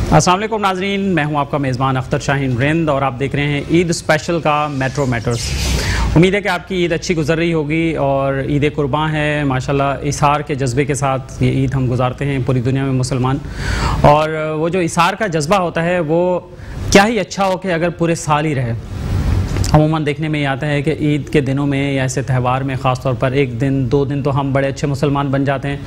السلام علیکم ناظرین، میں ہوں آپ کا میزبان اختر شاہین رند اور آپ دیکھ رہے ہیں عید اسپیشل کا میٹرو میٹرز۔ امید ہے کہ آپ کی عید اچھی گزر رہی ہوگی اور عید قرباں ہے ماشاءاللہ۔ اِثار کے جذبے کے ساتھ یہ عید ہم گزارتے ہیں پوری دنیا میں مسلمان، اور وہ جو اِثار کا جذبہ ہوتا ہے وہ کیا ہی اچھا ہو کہ اگر پورے سال ہی رہے۔ عموماً دیکھنے میں یہ آتا ہے کہ عید کے دنوں میں یا ایسے تہوار میں خاص طور پر ایک دن دو دن تو ہم بڑے اچھے مسلمان بن جاتے ہیں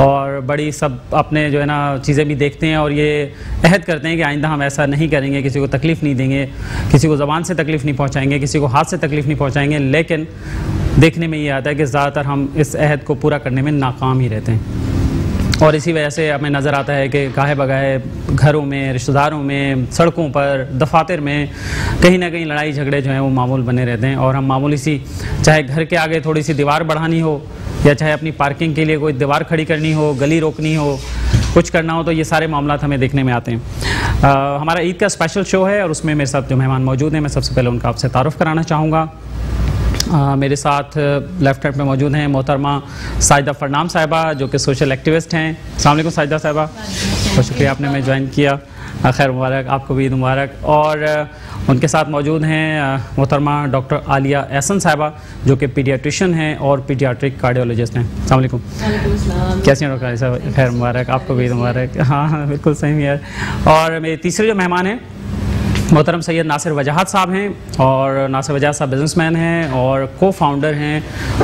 اور بڑی سب اپنے جو ہے نا چیزیں بھی دیکھتے ہیں اور یہ عہد کرتے ہیں کہ آئندہ ہم ایسا نہیں کریں گے، کسی کو تکلیف نہیں دیں گے، کسی کو زبان سے تکلیف نہیں پہنچائیں گے، کسی کو ہاتھ سے تکلیف نہیں پہنچائیں گے۔ لیکن دیکھنے میں یہ آتا ہے کہ زیادہ تر ہم اس عہد کو پورا کرنے میں ناکام ہی رہتے ہیں، اور اسی وجہ سے ہمیں نظر آتا ہے کہ گاہے بگاہے گھروں میں، رشتہ داروں میں، سڑکوں پر، دفاتر میں کہیں نہ کہیں لڑائی جھگڑے جو ہیں وہ معمول بنے رہتے ہیں، اور ہم معمولی سی چاہے گھر کے آگے تھوڑی سی دیوار بڑھانی ہو یا چاہے اپنی پارکنگ کے لیے کوئی دیوار کھڑی کرنی ہو، گلی روکنی ہو، کچھ کرنا ہو، تو یہ سارے معاملات ہمیں دیکھنے میں آتے ہیں۔ ہمارا عید کا اسپیشل شو ہے اور اس میں میرے ساتھ جو مہمان موجود ہیں میں سب سے پہلے ان کا آپ سے تعارف کرانا چاہوں گا۔ میرے ساتھ لیفٹ ہینڈ پہ موجود ہیں محترمہ ساجدہ فرنام صاحبہ جو کہ سوشل ایکٹیوسٹ ہیں۔ السلام علیکم ساجدہ صاحبہ، بہت شکریہ آپ نے ہمیں جوائن کیا، خیر مبارک، آپ کو بھی عید مبارک۔ اور ان کے ساتھ موجود ہیں محترمہ ڈاکٹر عالیہ احسن صاحبہ جو کہ پیڈیاٹریشین ہیں اور پیڈیاٹرک کارڈیولوجسٹ ہیں۔ السلام علیکم۔ کیسے ہیں ڈاکٹر عالیہ صاحب؟ خیر مبارک، آپ کو بھی عید مبارک۔ ہاں بالکل صحیح ہے۔ اور میرے تیسرے جو مہمان ہیں محترم سید ناصر وجاہت صاحب ہیں، اور ناصر وجاہت صاحب بزنس مین ہیں اور کو فاؤنڈر ہیں،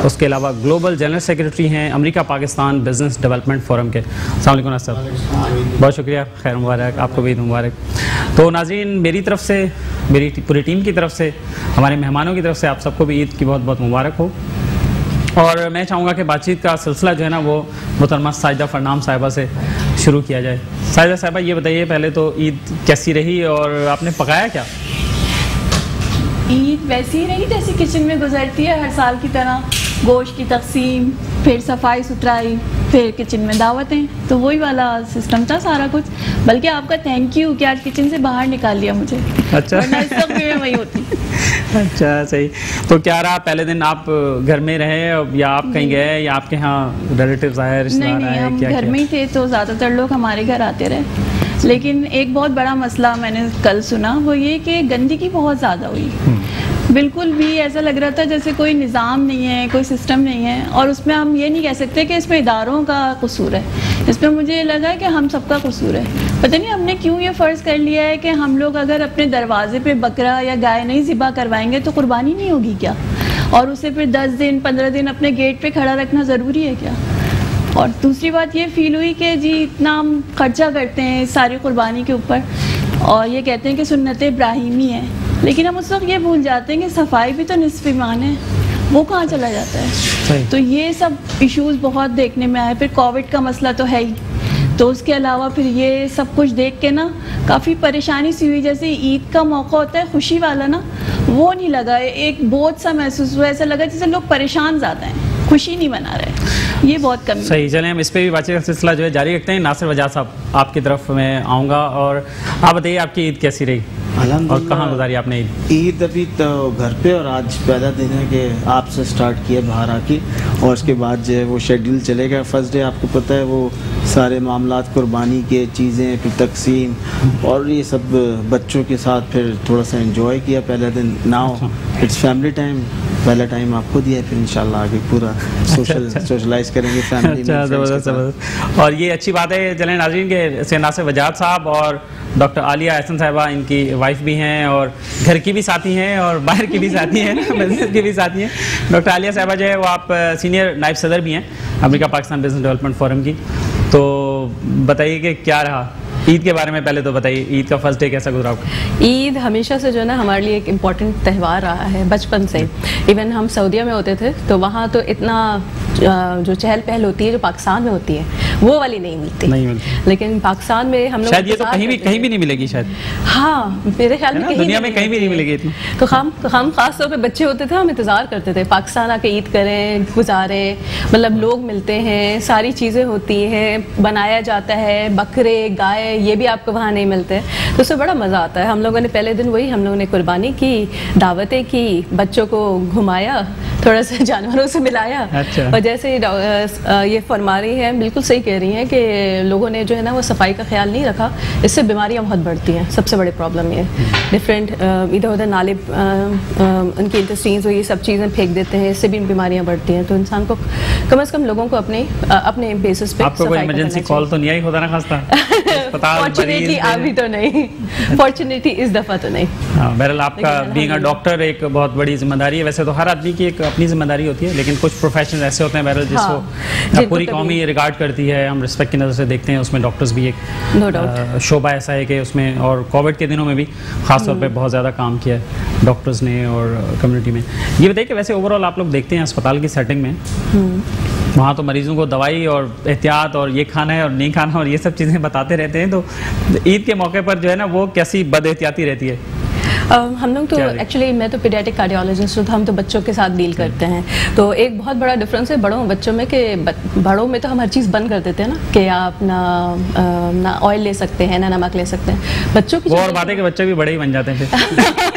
اس کے علاوہ گلوبل جنرل سیکرٹری ہیں امریکہ پاکستان بزنس ڈیولپمنٹ فورم کے۔ السلام علیکم ناصر صاحب، بہت شکریہ، خیر مبارک، آپ کو بھی عید مبارک۔ تو ناظرین، میری طرف سے، میری پوری ٹیم کی طرف سے، ہمارے مہمانوں کی طرف سے آپ سب کو بھی عید کی بہت بہت مبارک ہو، اور میں چاہوں گا کہ بات چیت کا سلسلہ جو ہے نا وہ محترمہ ساجدہ فرنام صاحبہ سے شروع کیا جائے۔ ساجدہ صاحبہ یہ بتائیے پہلے تو عید کیسی رہی اور آپ نے پکایا کیا؟ عید ویسی ہی رہی جیسے کچن میں گزرتی ہے ہر سال کی طرح، گوشت کی تقسیم، پھر صفائی ستھرائی، پھر کچن میں دعوتیں، تو وہی والا سسٹم تھا سارا کچھ۔ بلکہ آپ کا تھینک یو کہ آج کچن سے باہر نکال لیا مجھے، اچھا اس وقت بھی میں وہی ہوتی۔ اچھا صحیح۔ تو کیا رہا پہلے دن، آپ گھر میں رہے یا آپ کہیں گئے یا آپ کے ہاں ریلیٹیوز آئے، رشتہ دار آئے؟ ہم گھر میں ہی تھے تو زیادہ تر لوگ ہمارے گھر آتے رہے، لیکن ایک بہت بڑا مسئلہ میں نے کل سنا، وہ یہ کہ گندگی بہت زیادہ ہوئی۔ بالکل بھی ایسا لگ رہا تھا جیسے کوئی نظام نہیں ہے، کوئی سسٹم نہیں ہے، اور اس میں ہم یہ نہیں کہہ سکتے کہ اس میں اداروں کا قصور ہے، اس میں مجھے یہ لگا ہے کہ ہم سب کا قصور ہے۔ پتہ نہیں ہم نے کیوں یہ فرض کر لیا ہے کہ ہم لوگ اگر اپنے دروازے پہ بکرا یا گائے نہیں ذبح کروائیں گے تو قربانی نہیں ہوگی کیا، اور اسے پھر 10 دن 15 دن اپنے گیٹ پہ کھڑا رکھنا ضروری ہے کیا؟ اور دوسری بات یہ فیل ہوئی کہ جی اتنا ہم خرچہ کرتے ہیں ساری قربانی کے اوپر، اور یہ کہتے ہیں کہ سنت ابراہیمی ہے، لیکن ہم اس وقت یہ بھول جاتے ہیں کہ صفائی بھی تو نصف ایمان ہے، وہ کہاں چلا جاتا ہے؟ تو یہ سب ایشوز بہت دیکھنے میں آئے۔ پھر کووڈ کا مسئلہ تو ہے ہی، تو اس کے علاوہ پھر یہ سب کچھ دیکھ کے نا کافی پریشانی سی ہوئی۔ جیسے عید کا موقع ہوتا ہے خوشی والا نا، وہ نہیں لگا، ایک بوجھ سا محسوس ہوا، ایسا لگا جیسے لوگ پریشان زیادہ ہیں، خوشی نہیں منا رہے، یہ بہت کمی۔ صحیح، چلیں ہم اس پہ بھی بات چیت کا سلسلہ جو ہے جاری رکھتے ہیں۔ ناصر وجاہت صاحب آپ کی طرف میں آؤں گا، اور آپ بتائیے آپ کی عید کیسی رہی اور کہاں گزاری آپ نے عید؟ عید ابھی تو گھر پہ، اور آج پہلا دن ہے کہ آپ سے سٹارٹ کیا باہر آ کے، اور اس کے بعد جو ہے وہ شیڈیول چلے گا۔ فرسٹ ڈے آپ کو پتہ ہے وہ سارے معاملات قربانی کے چیزیں، پھر تقسیم اور یہ سب بچوں کے ساتھ، پھر تھوڑا سا انجوائے کیا پہلا دن۔ ناؤ اٹس فیملی ٹائم، پہلا ٹائم آپ کو دیا ہے، پھر انشاءاللہ آگے پورا سوشلائز کریں گے فیملی میں۔ زبردست، اور یہ اچھی بات ہے چلیں ناظرین کہ ناصر وجاہت صاحب اور ڈاکٹر عالیہ احسن صاحبہ ان کی وائف بھی ہیں اور گھر کی بھی ساتھی ہیں اور باہر کی بھی ساتھی ہیں، بزنس کی بھی ساتھی ہیں۔ ڈاکٹر عالیہ صاحبہ جو ہے وہ آپ سینئر نائب صدر بھی ہیں امریکہ پاکستان بزنس ڈیولپمنٹ فورم کی، تو بتائیے کہ کیا رہا عید کے بارے میں؟ پہلے تو بتائیے عید کا فرسٹ ڈے کیسا گزرا آپ کا؟ عید ہمیشہ سے جو ہے نا ہمارے لیے ایک امپورٹنٹ تہوار رہا ہے بچپن سے۔ ایون ہم سعودیہ میں ہوتے تھے تو وہاں تو اتنا جو چہل پہل ہوتی ہے جو پاکستان میں ہوتی ہے وہ والی نہیں ملتی، لیکن پاکستان میں ہم لوگ شاید یہ تو کہیں بھی نہیں ملے گی شاید، ہاں میرے خیال میں دنیا میں کہیں بھی نہیں ملے گی اتنی۔ تو ہم خاص طور پہ بچے ہوتے تھے، ہم انتظار کرتے تھے پاکستان آ کے عید کریں، گزاریں، مطلب لوگ ملتے ہیں، ساری چیزیں ہوتی ہیں، بنایا جاتا ہے، بکرے گائے ہیں, یہ بھی آپ کو وہاں نہیں ملتے, تو اس سے بڑا مزہ آتا ہے. ہم لوگوں نے پہلے دن وہی ہم لوگوں نے قربانی کی, دعوتیں کی, بچوں کو گھمایا, تھوڑا سا جانوروں سے ملایا. اور جیسے یہ فرما رہی ہیں, بالکل صحیح کہہ رہی ہیں کہ لوگوں نے جو ہے نا وہ صفائی کا خیال نہیں رکھا, اس سے بیماریاں بہت بڑھتی ہیں. سب سے بڑی پرابلم یہ ڈفرینٹ ادھر ادھر نالے ان کی انٹسٹینز یہ سب چیزیں پھینک دیتے ہیں, اس سے بھی بیماریاں بڑھتی ہیں. تو انسان کو کم از کم لوگوں کو اپنے بیسس پہ. آپ کو کوئی ایمرجنسی کال تو نہیں آئی خدا نہ خواستہ؟ فارچونیٹلی ابھی تو نہیں, فارچونیٹلی اس دفعہ تو نہیں. بہرحال آپ کا بینگ اے ڈاکٹر ایک بہت بڑی ذمہ داری ہے. ویسے تو ہر آدمی کی ایک اپنی ذمہ داری ہوتی ہے, لیکن کچھ پروفیشنز ایسے ہوتے ہیں بہرحال جس کو پوری قوم ہی ریگارڈ کرتی ہے, ہم رسپیکٹ کی نظر سے دیکھتے ہیں. اس میں ڈاکٹرز بھی ایک شعبہ ایسا ہے کہ اس میں, اور کووڈ کے دنوں میں بھی خاص طور پہ بہت زیادہ کام کیا ہے ڈاکٹرز نے اور کمیونٹی میں. یہ بتائیے کہ ویسے اوور آل آپ لوگ دیکھتے ہیں اسپتال کی سیٹنگ میں, وہاں تو مریضوں کو دوائی اور احتیاط اور یہ کھانا ہے اور نہیں کھانا اور یہ سب چیزیں بتاتے رہتے ہیں, تو عید کے موقع پر جو ہے نا وہ کیسی بد احتیاطی رہتی ہے؟ ہم لوگ تو ایکچولی میں تو پیڈیاٹک کارڈیولوجسٹ ہوں, تو ہم تو بچوں کے ساتھ ڈیل کرتے ہیں. تو ایک بہت بڑا ڈفرینس ہے بڑوں بچوں میں, کہ بڑوں میں تو ہم ہر چیز بند کر دیتے ہیں نا, کہ آپ نہ آئل لے سکتے ہیں نہ نمک لے سکتے ہیں. بچوں کی اور بات ہے کہ بچے بھی بڑے ہی بن جاتے ہیں پھر.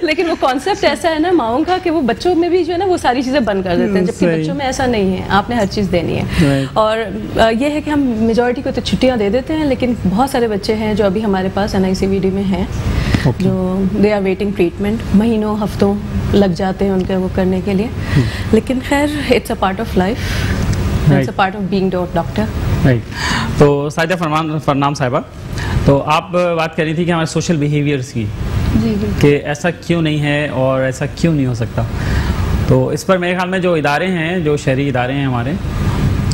لیکن وہ کانسیپٹ ایسا ہے نا ماؤں کا کہ وہ بچوں میں بھی جو ہے نا وہ ساری چیزیں بند کر دیتے ہیں, جبکہ بچوں میں ایسا نہیں ہے, آپ نے ہر چیز دینی ہے. اور یہ ہے کہ ہم میجورٹی کو تو چھٹیاں دے دیتے ہیں, لیکن بہت سارے بچے ہیں جو ابھی ہمارے پاس NICVD میں ہیں, جو دے آر ویٹنگ ٹریٹمنٹ, مہینوں ہفتوں لگ جاتے ہیں ان کے وہ کرنے کے لیے. لیکن خیر it's a part of life, it's a part of being doctor. تو ساجدہ فرنام صاحبہ, تو آپ بات کر رہی تھی کہ ہمارے سوشل بیہیویئرس کی, کہ ایسا کیوں نہیں ہے اور ایسا کیوں نہیں ہو سکتا. تو اس پر میرے خیال میں جو ادارے ہیں, جو شہری ادارے ہیں ہمارے,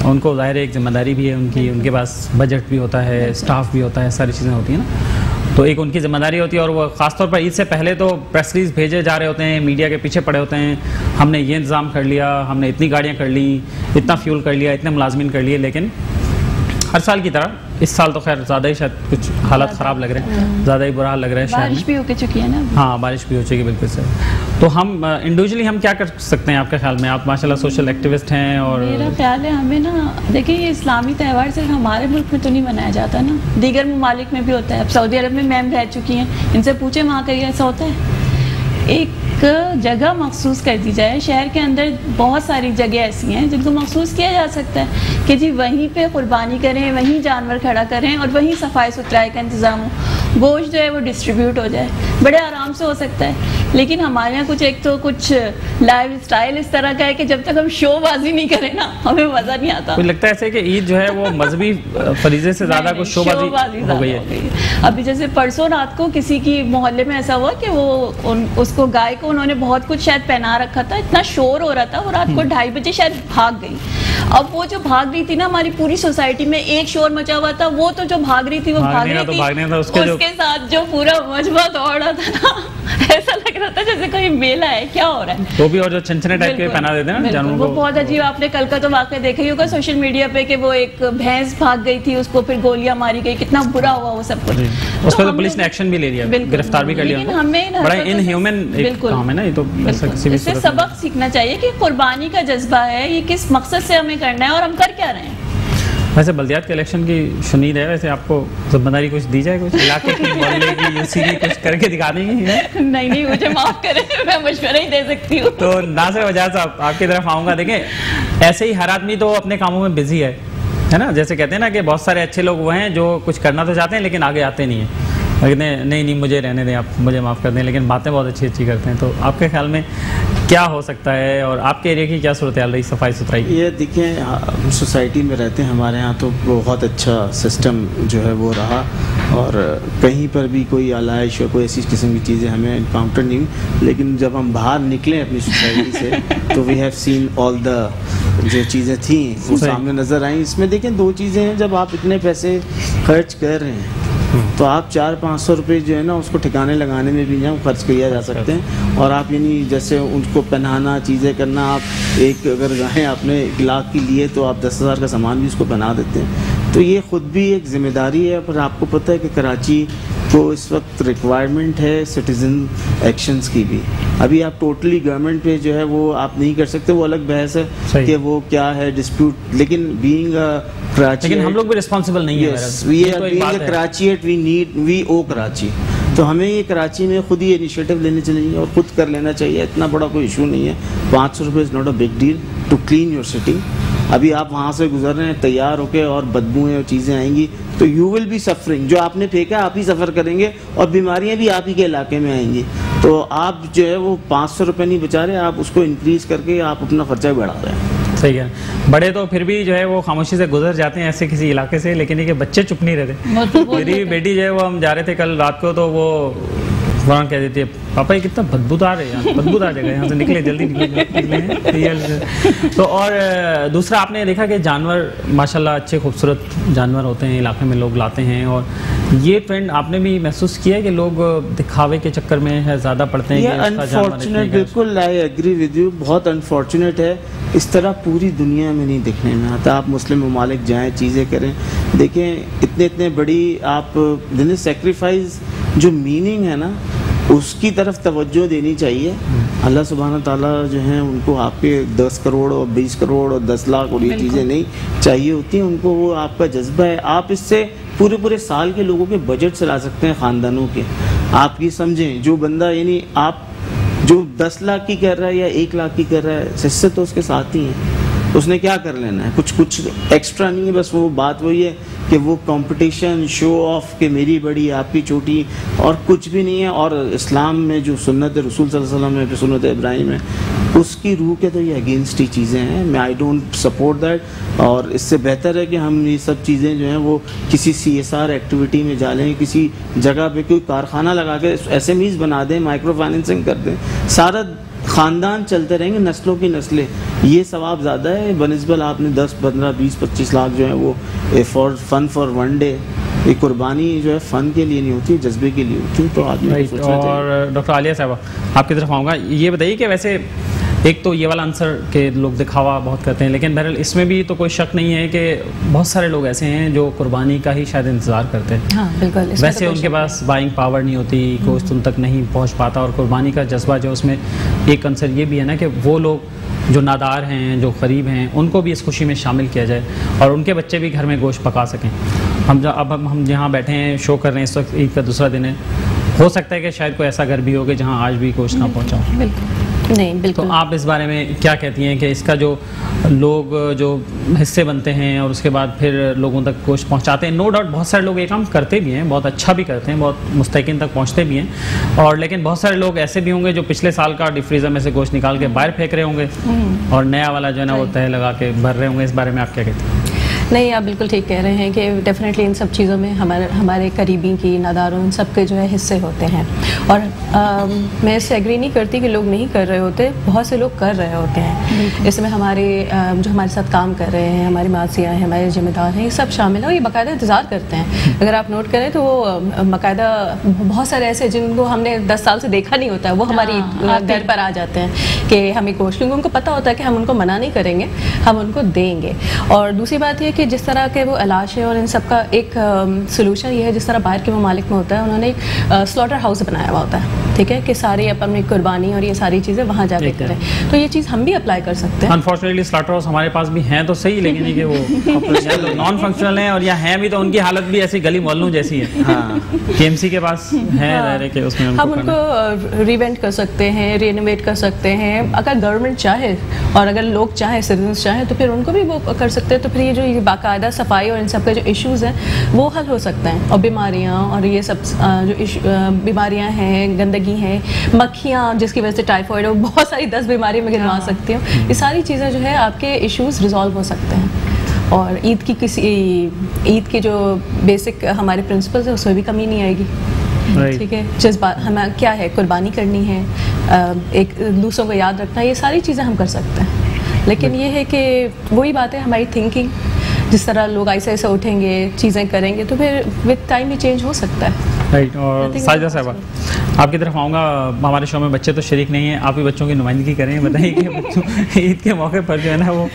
ان کو ظاہر ایک ذمہ داری بھی ہے ان کی, ان کے پاس بجٹ بھی ہوتا ہے, اسٹاف بھی ہوتا ہے, ساری چیزیں ہوتی ہیں نا. تو ایک ان کی ذمہ داری ہوتی ہے, اور وہ خاص طور پر عید سے پہلے تو پریس ریلیز بھیجے جا رہے ہوتے ہیں, میڈیا کے پیچھے پڑے ہوتے ہیں, ہم نے یہ انتظام کر لیا, ہم نے اتنی گاڑیاں کر لیں, اتنا فیول کر لیا, اتنے ملازمین کر لیے. لیکن ہر سال کی طرح اس سال تو خیر زیادہ ہی شاید کچھ حالات خراب لگ رہے ہیں, زیادہ ہی برا حال لگ رہا ہے. بارش بھی ہو کے چکی ہے نا. ہاں بارش بھی ہو چکی ہے, بالکل صحیح. تو ہم انڈیویجولی ہم کیا کر سکتے ہیں آپ کے خیال میں؟ آپ ماشاءاللہ سوشل ایکٹیوسٹ ہیں. اور میرا خیال ہے ہمیں نا, دیکھیں یہ اسلامی تہوار صرف ہمارے ملک میں تو نہیں منایا جاتا نا, دیگر ممالک میں بھی ہوتا ہے. اب سعودی عرب میں میم رہ چکی ہیں, ان سے پوچھیں وہاں کا یہ ایسا ہوتا ہے. ایک جگہ مخصوص کر دی جائے, شہر کے اندر بہت ساری جگہ ایسی ہیں جن کو مخصوص کیا جا سکتا ہے کہ جی وہیں پہ قربانی کریں, وہیں جانور کھڑا کریں, اور وہیں صفائی ستھرائی کا انتظام ہو, گوشت جو ہے وہ ڈسٹریبیوٹ ہو جائے, بڑے آرام سے ہو سکتا ہے. لیکن ہمارے یہاں کچھ لائف اسٹائل اس طرح کا ہے کہ جب تک ہم شو بازی نہیں کریں نا ہمیں مزہ نہیں آتا. مجھے لگتا ہے ایسے کہ عید جو ہے وہ مذہبی فریضے سے زیادہ کچھ شو بازی ہو گئی ہے. ابھی جیسے پرسوں رات کو کسی کی محلے میں ایسا ہوا کہ وہ اس کو گائے کو انہوں نے بہت کچھ شاید پہنا رکھا تھا, اتنا شور ہو رہا تھا, وہ رات کو 2:30 بجے شاید بھاگ گئی. اب وہ جو بھاگ رہی تھی نا, ہماری پوری سوسائٹی میں ایک شور مچا ہوا تھا, وہ تو جو بھاگ رہی تھی وہ بھاگ رہی تھی, اس کے ساتھ جو پورا مجمع دوڑ رہا تھا نا, ایسا لگ رہا تھا جیسے کوئی میلہ ہے, کیا ہو رہا ہے. وہ بھی, اور جو چھنچنے ٹائپ کے پہنا دیتے ہیں نا جانوروں کو, وہ بہت عجیب. آپ نے کل کا تو واقعہ دیکھا ہی ہوگا سوشل میڈیا پہ کہ وہ ایک بھینس بھاگ گئی تھی, اس کو پھر گولیاں ماری گئی, کتنا برا ہوا وہ سب کچھ. اس پہ تو پولیس نے ایکشن بھی لے لیا, گرفتار بھی کر لیا. بڑا ان ہیومن کام ہے نا یہ تو. اس سے سبق سیکھنا چاہیے کہ قربانی کا جذبہ ہے, یہ کس مقصد سے ہمیں کرنا ہے اور ہم کر کیا رہے ہیں. ویسے بلدیات کے الیکشن کی شنید ہے, ویسے آپ کو ذمہ داری کچھ دی جائے, کچھ علاقے کی, محلے کی, UCD کچھ کر کے دکھا دیں گے؟ نہیں, مجھے معاف کریں, میں مشورہ ہی دے سکتی ہوں. تو ناصر وجاہت صاحب آپ کی طرف آؤں گا. دیکھیں ایسے ہی ہر آدمی تو اپنے کاموں میں بزی ہے نا, جیسے کہتے ہیں نا کہ بہت سارے اچھے لوگ وہ ہیں جو کچھ کرنا تو چاہتے ہیں لیکن آگے آتے نہیں ہیں, نہیں مجھے رہنے دیں, آپ مجھے معاف کر دیں, لیکن باتیں بہت اچھی کرتے ہیں. تو آپ کے خیال میں کیا ہو سکتا ہے, اور آپ کے ایریا کی کیا صورتحال رہی صفائی ستھرائی کی؟ یہ دیکھیں, ہم سوسائٹی میں رہتے ہیں, ہمارے ہاں تو بہت اچھا سسٹم جو ہے وہ رہا, اور کہیں پر بھی کوئی آلائش اور کوئی ایسی قسم کی چیزیں ہمیں انکاؤنٹر نہیں ہوئی. لیکن جب ہم باہر نکلیں اپنی سوسائٹی سے تو وی ہیو سین آل دا جو چیزیں تھیں وہ سامنے نظر آئیں. اس میں دیکھیں 2 چیزیں ہیں, جب آپ اتنے پیسے خرچ کر رہے ہیں تو آپ 400-500 روپے جو ہے نا اس کو ٹھکانے لگانے میں بھی جو خرچ کیا جا سکتے ہیں. اور آپ یعنی جیسے ان کو پہنانا, چیزیں کرنا, آپ ایک اگر گاہیں آپ نے 1 لاکھ کی لیے تو آپ 10,000 کا سامان بھی اس کو پہنا دیتے ہیں. تو یہ خود بھی ایک ذمہ داری ہے. پر آپ کو پتہ ہے کہ کراچی تو اس وقت ریکوائرمنٹ ہے سٹیزن ایکشنز کی بھی. ابھی آپ ٹوٹلی گورنمنٹ پہ جو ہے وہ آپ نہیں کر سکتے, وہ الگ بحث ہے کہ وہ کیا ہے ڈسپیوٹ, لیکن بینگ کراچی, لیکن ہم لوگ بھی ریسپانسبل نہیں ہیں. کراچی وی او کراچی, تو ہمیں یہ کراچی میں خود ہی انیشیٹو لینے چاہیے اور خود کر لینا چاہیے. اتنا بڑا کوئی ایشو نہیں ہے, 500 روپے is not a big deal to clean your city. ابھی آپ وہاں سے گزر رہے ہیں تیار ہو کے اور بدبوئیں اور چیزیں آئیں گی تو یو ول بی سفرنگ. جو آپ نے پھینکا آپ ہی سفر کریں گے اور بیماریاں بھی آپ ہی کے علاقے میں آئیں گی. تو آپ جو ہے وہ 500 روپے نہیں بچا رہے, آپ اس کو انکریز کر کے آپ اپنا خرچہ بڑھا رہے ہیں. صحیح ہے. بڑے تو پھر بھی جو ہے وہ خاموشی سے گزر جاتے ہیں ایسے کسی علاقے سے, لیکن یہ کہ بچے چپ نہیں رہتے. میری بیٹی جو ہے وہ, ہم جا رہے تھے کل رات کو, تو وہ فوراً کہہ دیتی ہے پاپا یہ کتنا بدبودار ہے, یہاں بدبودار جگہ, یہاں سے نکلے جلدی نکلے. تو اور دوسرا آپ نے دیکھا کہ جانور ماشاءاللہ اچھے خوبصورت جانور ہوتے ہیں, علاقے میں لوگ لاتے ہیں, اور یہ ٹرینڈ آپ نے بھی محسوس کیا ہے کہ لوگ دکھاوے کے چکر میں ہے زیادہ پڑتے ہیں. یہ انفارچونیٹ, بالکل آئی ایگری ود یو, بہت انفارچونیٹ ہے. اس طرح پوری دنیا میں نہیں دیکھنے میں آتا. آپ مسلم ممالک جائیں, چیزیں کریں, دیکھیں اتنے بڑی آپ سیکریفائز جو میننگ ہے نا اس کی طرف توجہ دینی چاہیے. اللہ سبحانہ تعالیٰ جو ہیں ان کو آپ کے 10 کروڑ اور 20 کروڑ اور 10 لاکھ اور یہ چیزیں نہیں چاہیے ہوتی ہیں, ان کو وہ آپ کا جذبہ ہے. آپ اس سے پورے سال کے لوگوں کے بجٹ چلا سکتے ہیں, خاندانوں کے. آپ یہ سمجھیں جو بندہ یعنی آپ جو 10 لاکھ کی کر رہا ہے یا 1 لاکھ کی کر رہا ہے, حصے تو اس کے ساتھ ہی ہیں. اس نے کیا کر لینا ہے, کچھ ایکسٹرا نہیں ہے. بس وہ بات وہی ہے کہ وہ کمپٹیشن, شو آف کہ میری بڑی آپ کی چھوٹی, اور کچھ بھی نہیں ہے. اور اسلام میں جو سنت رسول صلی اللہ علیہ وسلم میں سنت ابراہیم ہے اس کی روح کے تو یہ اگینسٹ ہی چیزیں ہیں. میں آئی ڈونٹ سپورٹ دیٹ. اور اس سے بہتر ہے کہ ہم یہ سب چیزیں جو ہیں وہ کسی CSR ایکٹیویٹی میں ڈالیں, کسی جگہ پہ کوئی کارخانہ لگا کے SMEs بنا دیں, مائکرو فائنینسنگ کر دیں, سارا خاندان چلتے رہیں گے, نسلوں کی نسلیں. یہ ثواب زیادہ ہے بنسبت آپ نے 10 15 20 25 لاکھ جو ہیں وہ for fun for one day. یہ قربانی جو ہے فن کے لیے نہیں ہوتی, جذبے کے لیے ہوتی ہے. تو آدمی کو سوچنا چاہیے. اور ڈاکٹر عالیہ صاحبہ آپ کی طرف آؤں گا, یہ بتائیے کہ ویسے ایک تو یہ والا آنسر کہ لوگ دکھاوا بہت کرتے ہیں, لیکن بہرحال اس میں بھی تو کوئی شک نہیں ہے کہ بہت سارے لوگ ایسے ہیں جو قربانی کا ہی شاید انتظار کرتے ہیں. ہاں بالکل. ویسے ان کے پاس بائنگ پاور نہیں ہوتی, گوشت ان تک نہیں پہنچ پاتا, اور قربانی کا جذبہ جو اس میں ایک عنصر یہ بھی ہے نا کہ وہ لوگ جو نادار ہیں, جو غریب ہیں, ان کو بھی اس خوشی میں شامل کیا جائے اور ان کے بچے بھی گھر میں گوشت پکا سکیں. ہم جہاں بیٹھے ہیں شو کر رہے ہیں, اس وقت عید کا دوسرا دن ہے, ہو سکتا ہے کہ شاید کوئی ایسا گھر بھی ہو کہ جہاں آج بھی گوشت نہ پہنچا. نہیں بالکل. تو آپ اس بارے میں کیا کہتی ہیں کہ اس کا جو لوگ جو حصے بنتے ہیں اور اس کے بعد پھر لوگوں تک گوشت پہنچاتے ہیں, نو ڈاؤٹ بہت سارے لوگ یہ کام کرتے بھی ہیں, بہت اچھا بھی کرتے ہیں, بہت مستحقین تک پہنچتے بھی ہیں, اور لیکن بہت سارے لوگ ایسے بھی ہوں گے جو پچھلے سال کا ڈیپ فریزر میں سے گوشت نکال کے باہر پھینک رہے ہوں گے اور نیا والا جو ہے نا وہ تہہ لگا کے بھر رہے ہوں گے. اس بارے میں آپ کیا کہتے ہیں؟ نہیں, آپ بالکل ٹھیک کہہ رہے ہیں کہ ڈیفینیٹلی ان سب چیزوں میں ہمارے قریبی کی, ناداروں, ان سب کے جو ہے حصے ہوتے ہیں. اور میں اس سے ایگری نہیں کرتی کہ لوگ نہیں کر رہے ہوتے, بہت سے لوگ کر رہے ہوتے ہیں. اس میں ہمارے جو ہمارے ساتھ کام کر رہے ہیں, ہماری ماسیاں ہیں, ہمارے ذمہ دار ہیں, یہ سب شامل ہیں, اور یہ باقاعدہ انتظار کرتے ہیں. اگر آپ نوٹ کریں تو وہ باقاعدہ بہت سارے ایسے جن کو ہم نے 10 سال سے دیکھا نہیں ہوتا ہے, وہ ہماری گھر پر آ جاتے ہیں کہ ہمیں گوشت, کیونکہ ان کو پتہ ہوتا ہے کہ ہم ان کو منع نہیں کریں گے, ہم ان کو دیں گے. اور دوسری بات یہ کہ جس طرح کے وہ علاج ہے اور ان سب کا ایک سلوشن یہ ہے, جس طرح باہر کے ممالک میں ہوتا ہے, انہوں نے ایک سلاٹر ہاؤس بنایا ہوا ہوتا ہے, ٹھیک ہے, کہ ساری اپنی قربانی اور یہ ساری چیزیں وہاں جا کے کریں. تو یہ چیز ہم بھی اپلائی کر سکتے ہیں. انفارچونیٹلی سلاٹر ہاؤس ہمارے پاس بھی ہیں تو صحیح, لیکن یہ کہ وہ نان فنکشنل ہیں, اور یا ہیں بھی تو ان کی حالت بھی ایسی گلی محلوں جیسی ہے. KMC کے پاس ہے کہ اس میں ہم ان کو ریوینٹ کر سکتے ہیں, رینوویٹ کر سکتے ہیں. اگر گورنمنٹ چاہے اور اگر لوگ چاہیں, سٹیزنس چاہیں, تو پھر ان کو بھی وہ کر سکتے ہیں. تو پھر یہ جو باقاعدہ صفائی اور ان سب کے جو ایشوز ہیں وہ حل ہو سکتے ہیں. اور بیماریاں اور یہ سب جو بیماریاں ہیں, گندگی ہیں, مکھیاں جس کی وجہ سے ٹائیفائڈ اور بہت ساری 10 بیماری میں گنوا سکتی ہوں, یہ ساری چیزیں جو ہے آپ کے ایشوز ریزالو ہو سکتے ہیں. اور عید کی جو بیسک ہمارے پرنسپلز ہیں اس میں بھی کمی نہیں آئے گی. ٹھیک ہے, جذبات ہمیں کیا ہے, قربانی کرنی ہے, ایک دوسروں کو یاد رکھنا, یہ ساری چیزیں ہم کر سکتے ہیں. لیکن یہ ہے کہ وہی بات ہے, ہماری تھنکنگ جس طرح لوگ ایسے ایسے اٹھیں گے, چیزیں کریں گے, تو پھر وتھ ٹائم بھی چینج ہو سکتا ہے. رائٹ. اور ساجدہ صاحبہ آپ کی طرف آؤں گا, ہمارے شو میں بچے تو شریک نہیں ہیں, آپ بھی بچوں کی نمائندگی کریں, بتائیں کہ بچوں عید کے موقع پر جو ہے نا وہ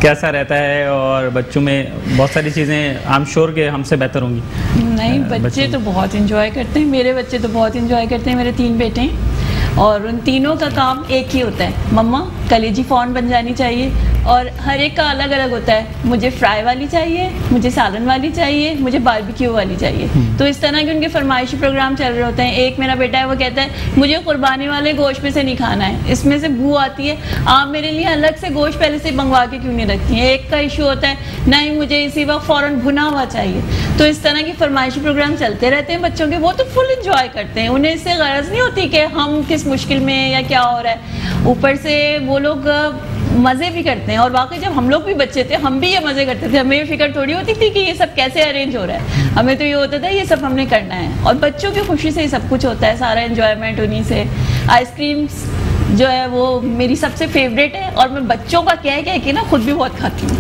کیسا رہتا ہے, اور بچوں میں بہت ساری چیزیں آئی ایم شیور کہ ہم سے بہتر ہوں گی. نہیں, بچے تو بہت انجوائے کرتے ہیں, میرے بچے تو بہت انجوائے کرتے ہیں. میرے 3 بیٹے ہیں اور ان تینوں کا کام ایک ہی ہوتا ہے, مما کلیجی فون بن جانی چاہیے, اور ہر ایک کا الگ الگ ہوتا ہے. مجھے فرائی والی چاہیے, مجھے سالن والی چاہیے, مجھے باربیکیو والی چاہیے. تو اس طرح کے ان کے فرمائشی پروگرام چل رہے ہوتے ہیں. ایک میرا بیٹا ہے وہ کہتا ہے مجھے قربانی والے گوشت میں سے نہیں کھانا ہے, اس میں سے بو آتی ہے, آپ میرے لیے الگ سے گوشت پہلے سے منگوا کے کیوں نہیں رکھتی ہیں. ایک کا ایشو ہوتا ہے نہیں مجھے اسی وقت فوراً بھنا ہوا چاہیے. تو اس طرح کے فرمائشی پروگرام چلتے رہتے ہیں بچوں کے, وہ تو فل انجوائے کرتے ہیں. انہیں اس سے غرض نہیں ہوتی کہ ہم کس مشکل میں یا کیا ہو رہا ہے, اوپر سے وہ لوگ مزے بھی کرتے ہیں. اور واقعی جب ہم لوگ بھی بچے تھے ہم بھی یہ مزے کرتے تھے, ہمیں یہ فکر تھوڑی ہوتی تھی کہ یہ سب کیسے ارینج ہو رہا ہے, ہمیں تو یہ ہوتا تھا یہ سب ہم نے کرنا ہے. اور بچوں کی خوشی سے ہی سب کچھ ہوتا ہے, سارا انجوائمنٹ انہیں سے. آئس کریمس جو ہے وہ میری سب سے فیوریٹ ہے, اور میں بچوں کا کہہ کے نا خود بھی بہت کھاتی ہوں.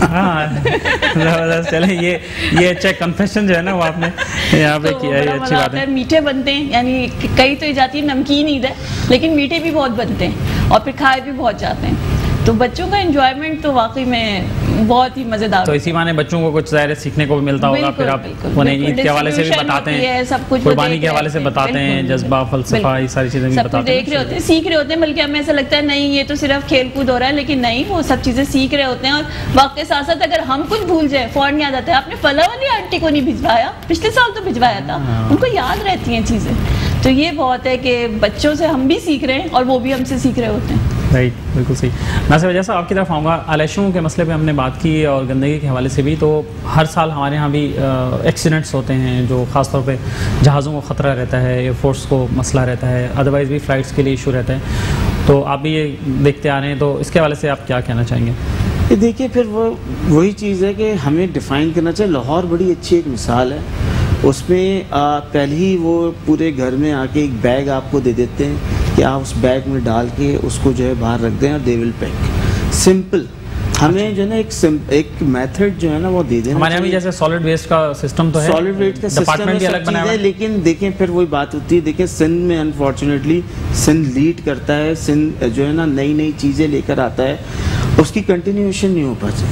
زبردست. چلیں یہ اچھا کنفیشن جو ہے نا وہ آپ نے یہاں پہ کیا ہے, یہ اچھی بات ہے. میٹھے بنتے ہیں, یعنی کئی تو جاتی ہے نمکین عید ہے لیکن میٹھے بھی بہت بنتے ہیں اور پھر کھائے بھی بہت جاتے ہیں. تو بچوں کا انجوائمنٹ تو واقعی میں بہت ہی مزیدار. تو اسی معنی بچوں کو کچھ ظاہر سیکھنے کو بھی ملتا ہوگا, پھر آپ انہیں عید کے حوالے سے بھی بتاتے ہیں, قربانی کے حوالے سے بتاتے ہیں, جذبہ فلسفہ یہ ساری چیزیں بھی بتاتے ہیں, دیکھ رہے ہوتے ہیں, سیکھ رہے ہوتے ہیں. بلکہ ہمیں ایسا لگتا ہے نہیں یہ تو صرف کھیل کود ہو رہا ہے, لیکن نہیں, وہ سب چیزیں سیکھ رہے ہوتے ہیں. اور وقت کے ساتھ ساتھ اگر ہم کچھ بھول جائیں فوراً یاد آتا ہے آپ نے فلاں والی آنٹی کو نہیں بھجوایا, پچھلے سال تو بھجوایا تھا. ان کو یاد رہتی ہیں چیزیں. تو یہ بہت ہے کہ بچوں سے ہم بھی سیکھ رہے ہیں اور وہ بھی ہم سے سیکھ رہے ہوتے ہیں. رائٹ, بالکل صحیح. ناصر جیسا آپ کی طرف آؤں گا, آلائشوں کے مسئلے پہ ہم نے بات کی اور گندگی کے حوالے سے بھی. تو ہر سال ہمارے یہاں بھی ایکسیڈنٹس ہوتے ہیں جو خاص طور پہ جہازوں کو خطرہ رہتا ہے, ایئر فورس کو مسئلہ رہتا ہے, ادروائز بھی فلائٹس کے لیے ایشو رہتا ہے. تو آپ بھی یہ دیکھتے آ رہے ہیں, تو اس کے حوالے سے آپ کیا کہنا چاہیں گے؟ دیکھیے پھر وہی چیز ہے کہ ہمیں ڈیفائن کرنا چاہیے. لاہور بڑی اچھی ایک مثال ہے, اس میں پہلے ہی وہ پورے گھر میں آ کے ایک بیگ آپ کو دے دیتے ہیں کہ آپ اس بیگ میں ڈال کے اس کو جو ہے باہر رکھ دیں اور دے ول پیک. سمپل. ہمیں جو ہے نا ایک میتھڈ جو ہے نا وہ دے دیں. ہمارے یہاں بھی جیسے سالڈ ویسٹ کا سسٹم تو ہے, سالڈ ویسٹ کا سسٹم ہے, لیکن دیکھیں پھر وہی بات ہوتی ہے. دیکھیں سندھ میں انفارچونیٹلی سندھ لیڈ کرتا ہے, سندھ جو ہے نا نئی نئی چیزیں لے کر آتا ہے, اس کی کنٹینیوشن نہیں ہو پاتی.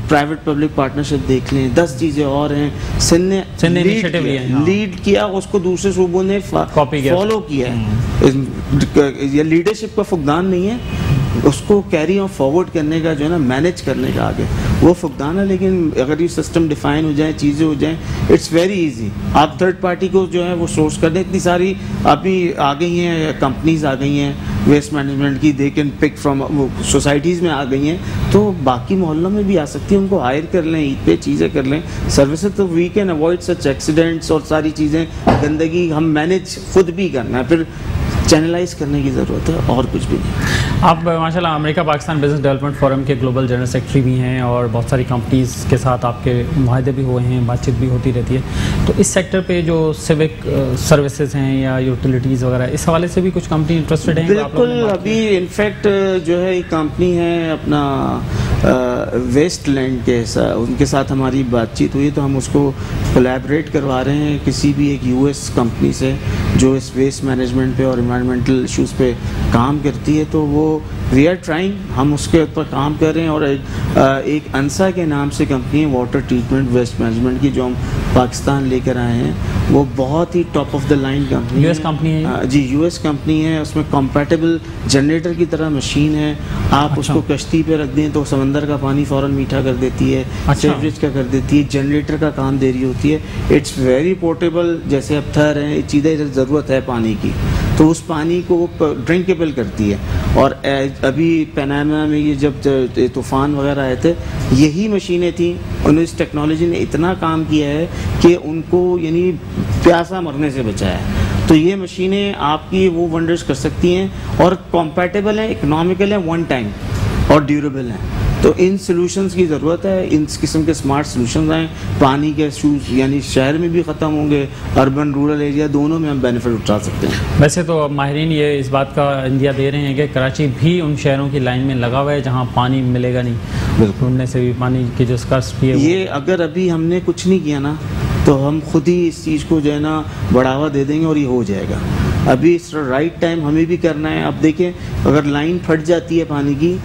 پرائیویٹ پبلک پارٹنرشپ دیکھ لیں, 10 چیزیں اور ہیں. سندھ نے لیڈ کیا, اس کو دوسرے صوبوں نے فالو کیا ہے. یہ لیڈرشپ کا فقدان نہیں ہے, اس کو کیری آن فارورڈ کرنے کا جو ہے نا مینیج کرنے کا آگے وہ فقدان ہے. لیکن اگر یہ سسٹم ڈیفائن ہو جائیں, چیزیں ہو جائیں, اٹس ویری ایزی. آپ تھرڈ پارٹی کو جو ہے وہ سورس کر دیں. اتنی ساری ابھی آ گئی ہیں کمپنیز آ گئی ہیں ویسٹ مینجمنٹ کی, دے کین پک فرام, وہ سوسائٹیز میں آ گئی ہیں, تو باقی محلوں میں بھی آ سکتی ہیں. ان کو ہائر کر لیں, عید پہ چیزیں کر لیں, سروسز. تو we can avoid such accidents اور ساری چیزیں. گندگی ہم مینیج خود بھی کرنا ہے, پھر چینلائز کرنے کی ضرورت ہے, اور کچھ بھی نہیں. آپ ماشاءاللہ امریکہ پاکستان بزنس ڈیولپمنٹ فورم کے گلوبل جنرل سیکرٹری بھی ہیں, اور بہت ساری کمپنیز کے ساتھ آپ کے معاہدے بھی ہوئے ہیں, بات چیت بھی ہوتی رہتی ہے. تو اس سیکٹر پہ جو سیوک سروسز ہیں یا یوٹیلیٹیز وغیرہ, اس حوالے سے بھی کچھ کمپنی انٹرسٹڈ ہیں؟ بالکل. ابھی انفیکٹ جو ہے ایک کمپنی ہے اپنا ویسٹ لینڈ کے, ان کے ساتھ ہماری بات چیت ہوئی, تو ہم اس کو کولیبریٹ کروا رہے ہیں کسی بھی ایک یو ایس کمپنی سے جو اس ویسٹ مینجمنٹ پہ اور انوائرمنٹل ایشوز پہ کام کرتی ہے. تو وہ وی آر ٹرائنگ, ہم اس کے اوپر کام کر رہے ہیں. اور ایک انسا کے نام سے کمپنی ہے واٹر ٹریٹمنٹ ویسٹ مینجمنٹ کی, جو ہم پاکستان لے کر آئے ہیں. وہ بہت ہی top of the line company ہے. یو ایس کمپنی ہے جی, یو ایس کمپنی ہے. اس میں کمپیٹیبل جنریٹر کی طرح مشین ہے. آپ اس کو کشتی پہ رکھ دیں تو سمندر کا پانی فوراً میٹھا کر دیتی ہے, سیوریج کا کر دیتی ہے, جنریٹر کا کام دے رہی ہوتی ہے. It's very portable. جیسے اب تھر ہیں, چیزیں ضرورت ہے پانی کی, تو اس پانی کو وہ ڈرنکیبل کرتی ہے. اور ابھی پیناما میں یہ جب طوفان وغیرہ آئے تھے, یہی مشینیں تھیں. انہوں اس ٹیکنالوجی نے اتنا کام کیا ہے کہ ان کو یعنی پیاسا مرنے سے بچایا ہے. تو یہ مشینیں آپ کی وہ ونڈرز کر سکتی ہیں, اور کمپیٹیبل ہیں, اکنامیکل ہیں, ون ٹائم اور ڈیوریبل ہیں. تو ان سلوشنز کی ضرورت ہے, ان قسم کے اسمارٹ سلوشنز آئیں. پانی کے ایشوز یعنی شہر میں بھی ختم ہوں گے, اربن رورل ایریا دونوں میں ہم بینیفٹ اٹھا سکتے ہیں. ویسے تو ماہرین یہ اس بات کا اندیا دے رہے ہیں کہ کراچی بھی ان شہروں کی لائن میں لگا ہوا ہے جہاں پانی ملے گا نہیں, ڈھونڈنے سے بھی پانی کی جو اسکارسٹی ہے. یہ اگر ابھی ہم نے کچھ نہیں کیا نا تو ہم خود ہی اس چیز کو جو ہے نا بڑھاوا دے دیں گے اور یہ ہو جائے گا. ابھی اس رائٹ ٹائم ہمیں بھی کرنا ہے. اب دیکھیں اگر لائن پھٹ جاتی ہے پانی کی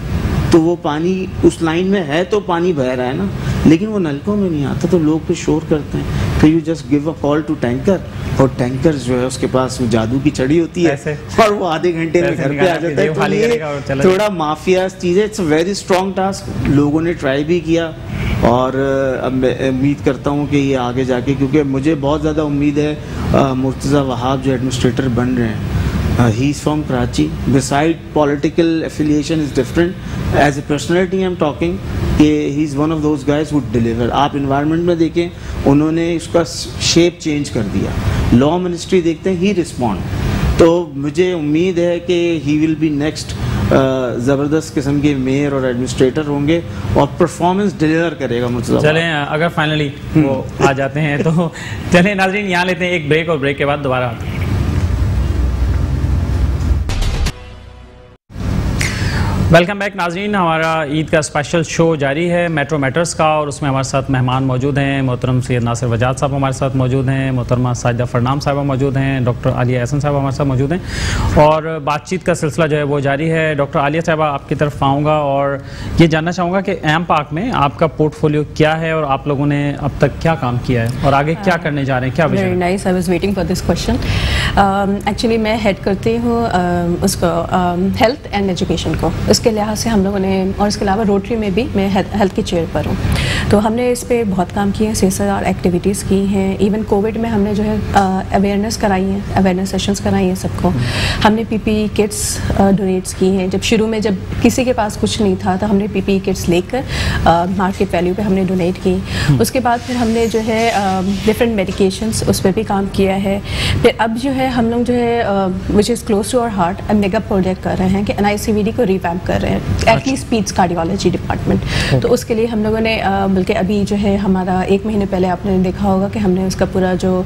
تو وہ پانی اس لائن میں ہے تو پانی بہہ رہا ہے نا, لیکن وہ نلکوں میں نہیں آتا, تو لوگ پھر شور کرتے ہیں. پھر you just give a call to tanker, اور ٹینکر جو ہے اس کے پاس وہ جادو کی چڑی ہوتی ہے اور وہ آدھے گھنٹے میں گھر پہ آ جاتا ہے. تو یہ تھوڑا مافیا چیز ہے, it's a very strong task. لوگوں نے ٹرائی بھی کیا اور اب میں امید کرتا ہوں کہ یہ آگے جا کے, کیونکہ مجھے بہت زیادہ امید ہے مرتضی وہاب جو ایڈمنسٹریٹر بن رہے ہیں, he is from Karachi. Beside political affiliation is different. As a personality I'm talking, he is one of those guys who deliver. آپ environment میں دیکھیں انہوں نے اس کا شیپ چینج کر دیا. لاء منسٹری دیکھتے ہیں, he respond. تو مجھے امید ہے کہ he will be next زبردست قسم کے میئر اور ایڈمنسٹریٹر ہوں گے اور پرفارمنس ڈیلیور کرے گا مرتضی. چلیں اگر فائنلی وہ آ جاتے ہیں تو چلیں ناظرین یہاں لیتے ہیں ایک بریک, اور بریک کے بعد دوبارہ آتے ہیں. ویلکم بیک ناظرین, ہمارا عید کا اسپیشل شو جاری ہے میٹرو میٹرز کا, اور اس میں ہمارے ساتھ مہمان موجود ہیں. محترم سید ناصر وجاد صاحب ہمارے ساتھ موجود ہیں, محترمہ ساجدہ فرنام صاحبہ موجود ہیں, ڈاکٹر عالیہ احسن صاحب ہمارے ساتھ موجود ہیں, اور بات چیت کا سلسلہ جو ہے وہ جاری ہے. ڈاکٹر عالیہ صاحبہ آپ کی طرف آؤں گا اور یہ جاننا چاہوں گا کہ ایم پاک میں آپ کا پورٹ فولیو کیا ہے اور آپ لوگوں نے اب تک کیا کام کیا ہے اور آگے کیا کرنے جا رہے ہیں, کیا ویژن ہے؟ Very nice, I was waiting for this question. Actually میں ہیڈ کرتی ہوں اس کو ہیلتھ اینڈ ایجوکیشن کو. اس کے لحاظ سے ہم لوگوں نے, اور اس کے علاوہ روٹری میں بھی میں ہیلتھ کی چیئر پر ہوں, تو ہم نے اس پہ بہت کام کیے ہیں, 6,000 ایکٹیویٹیز کی ہیں. ایون کووڈ میں ہم نے جو ہے اویئرنیس کرائی ہیں, اویئرنیس سیشنز کرائی ہیں سب کو. ہم نے پی پی ای کٹس ڈونیٹس کی ہیں. جب شروع میں جب کسی کے پاس کچھ نہیں تھا تو ہم نے پی پی ای کٹس لے کر مارکیٹ ویلیو پہ ہم نے ڈونیٹ کی. اس کے بعد پھر ہم نے جو ہے ڈفرینٹ میڈیکیشنس اس پہ بھی کام کیا ہے. پھر اب جو ہے ہم لوگ جو ہے which is close to our heart, mega project کر رہے ہیں کہ NICVD کو ریویمپ کر رہے ہیں, at least paeds cardiology department. تو اس کے لیے ہم لوگوں نے بلکہ ابھی جو ہے ہمارا 1 مہینے پہلے آپ نے دیکھا ہوگا کہ ہم نے اس کا پورا جو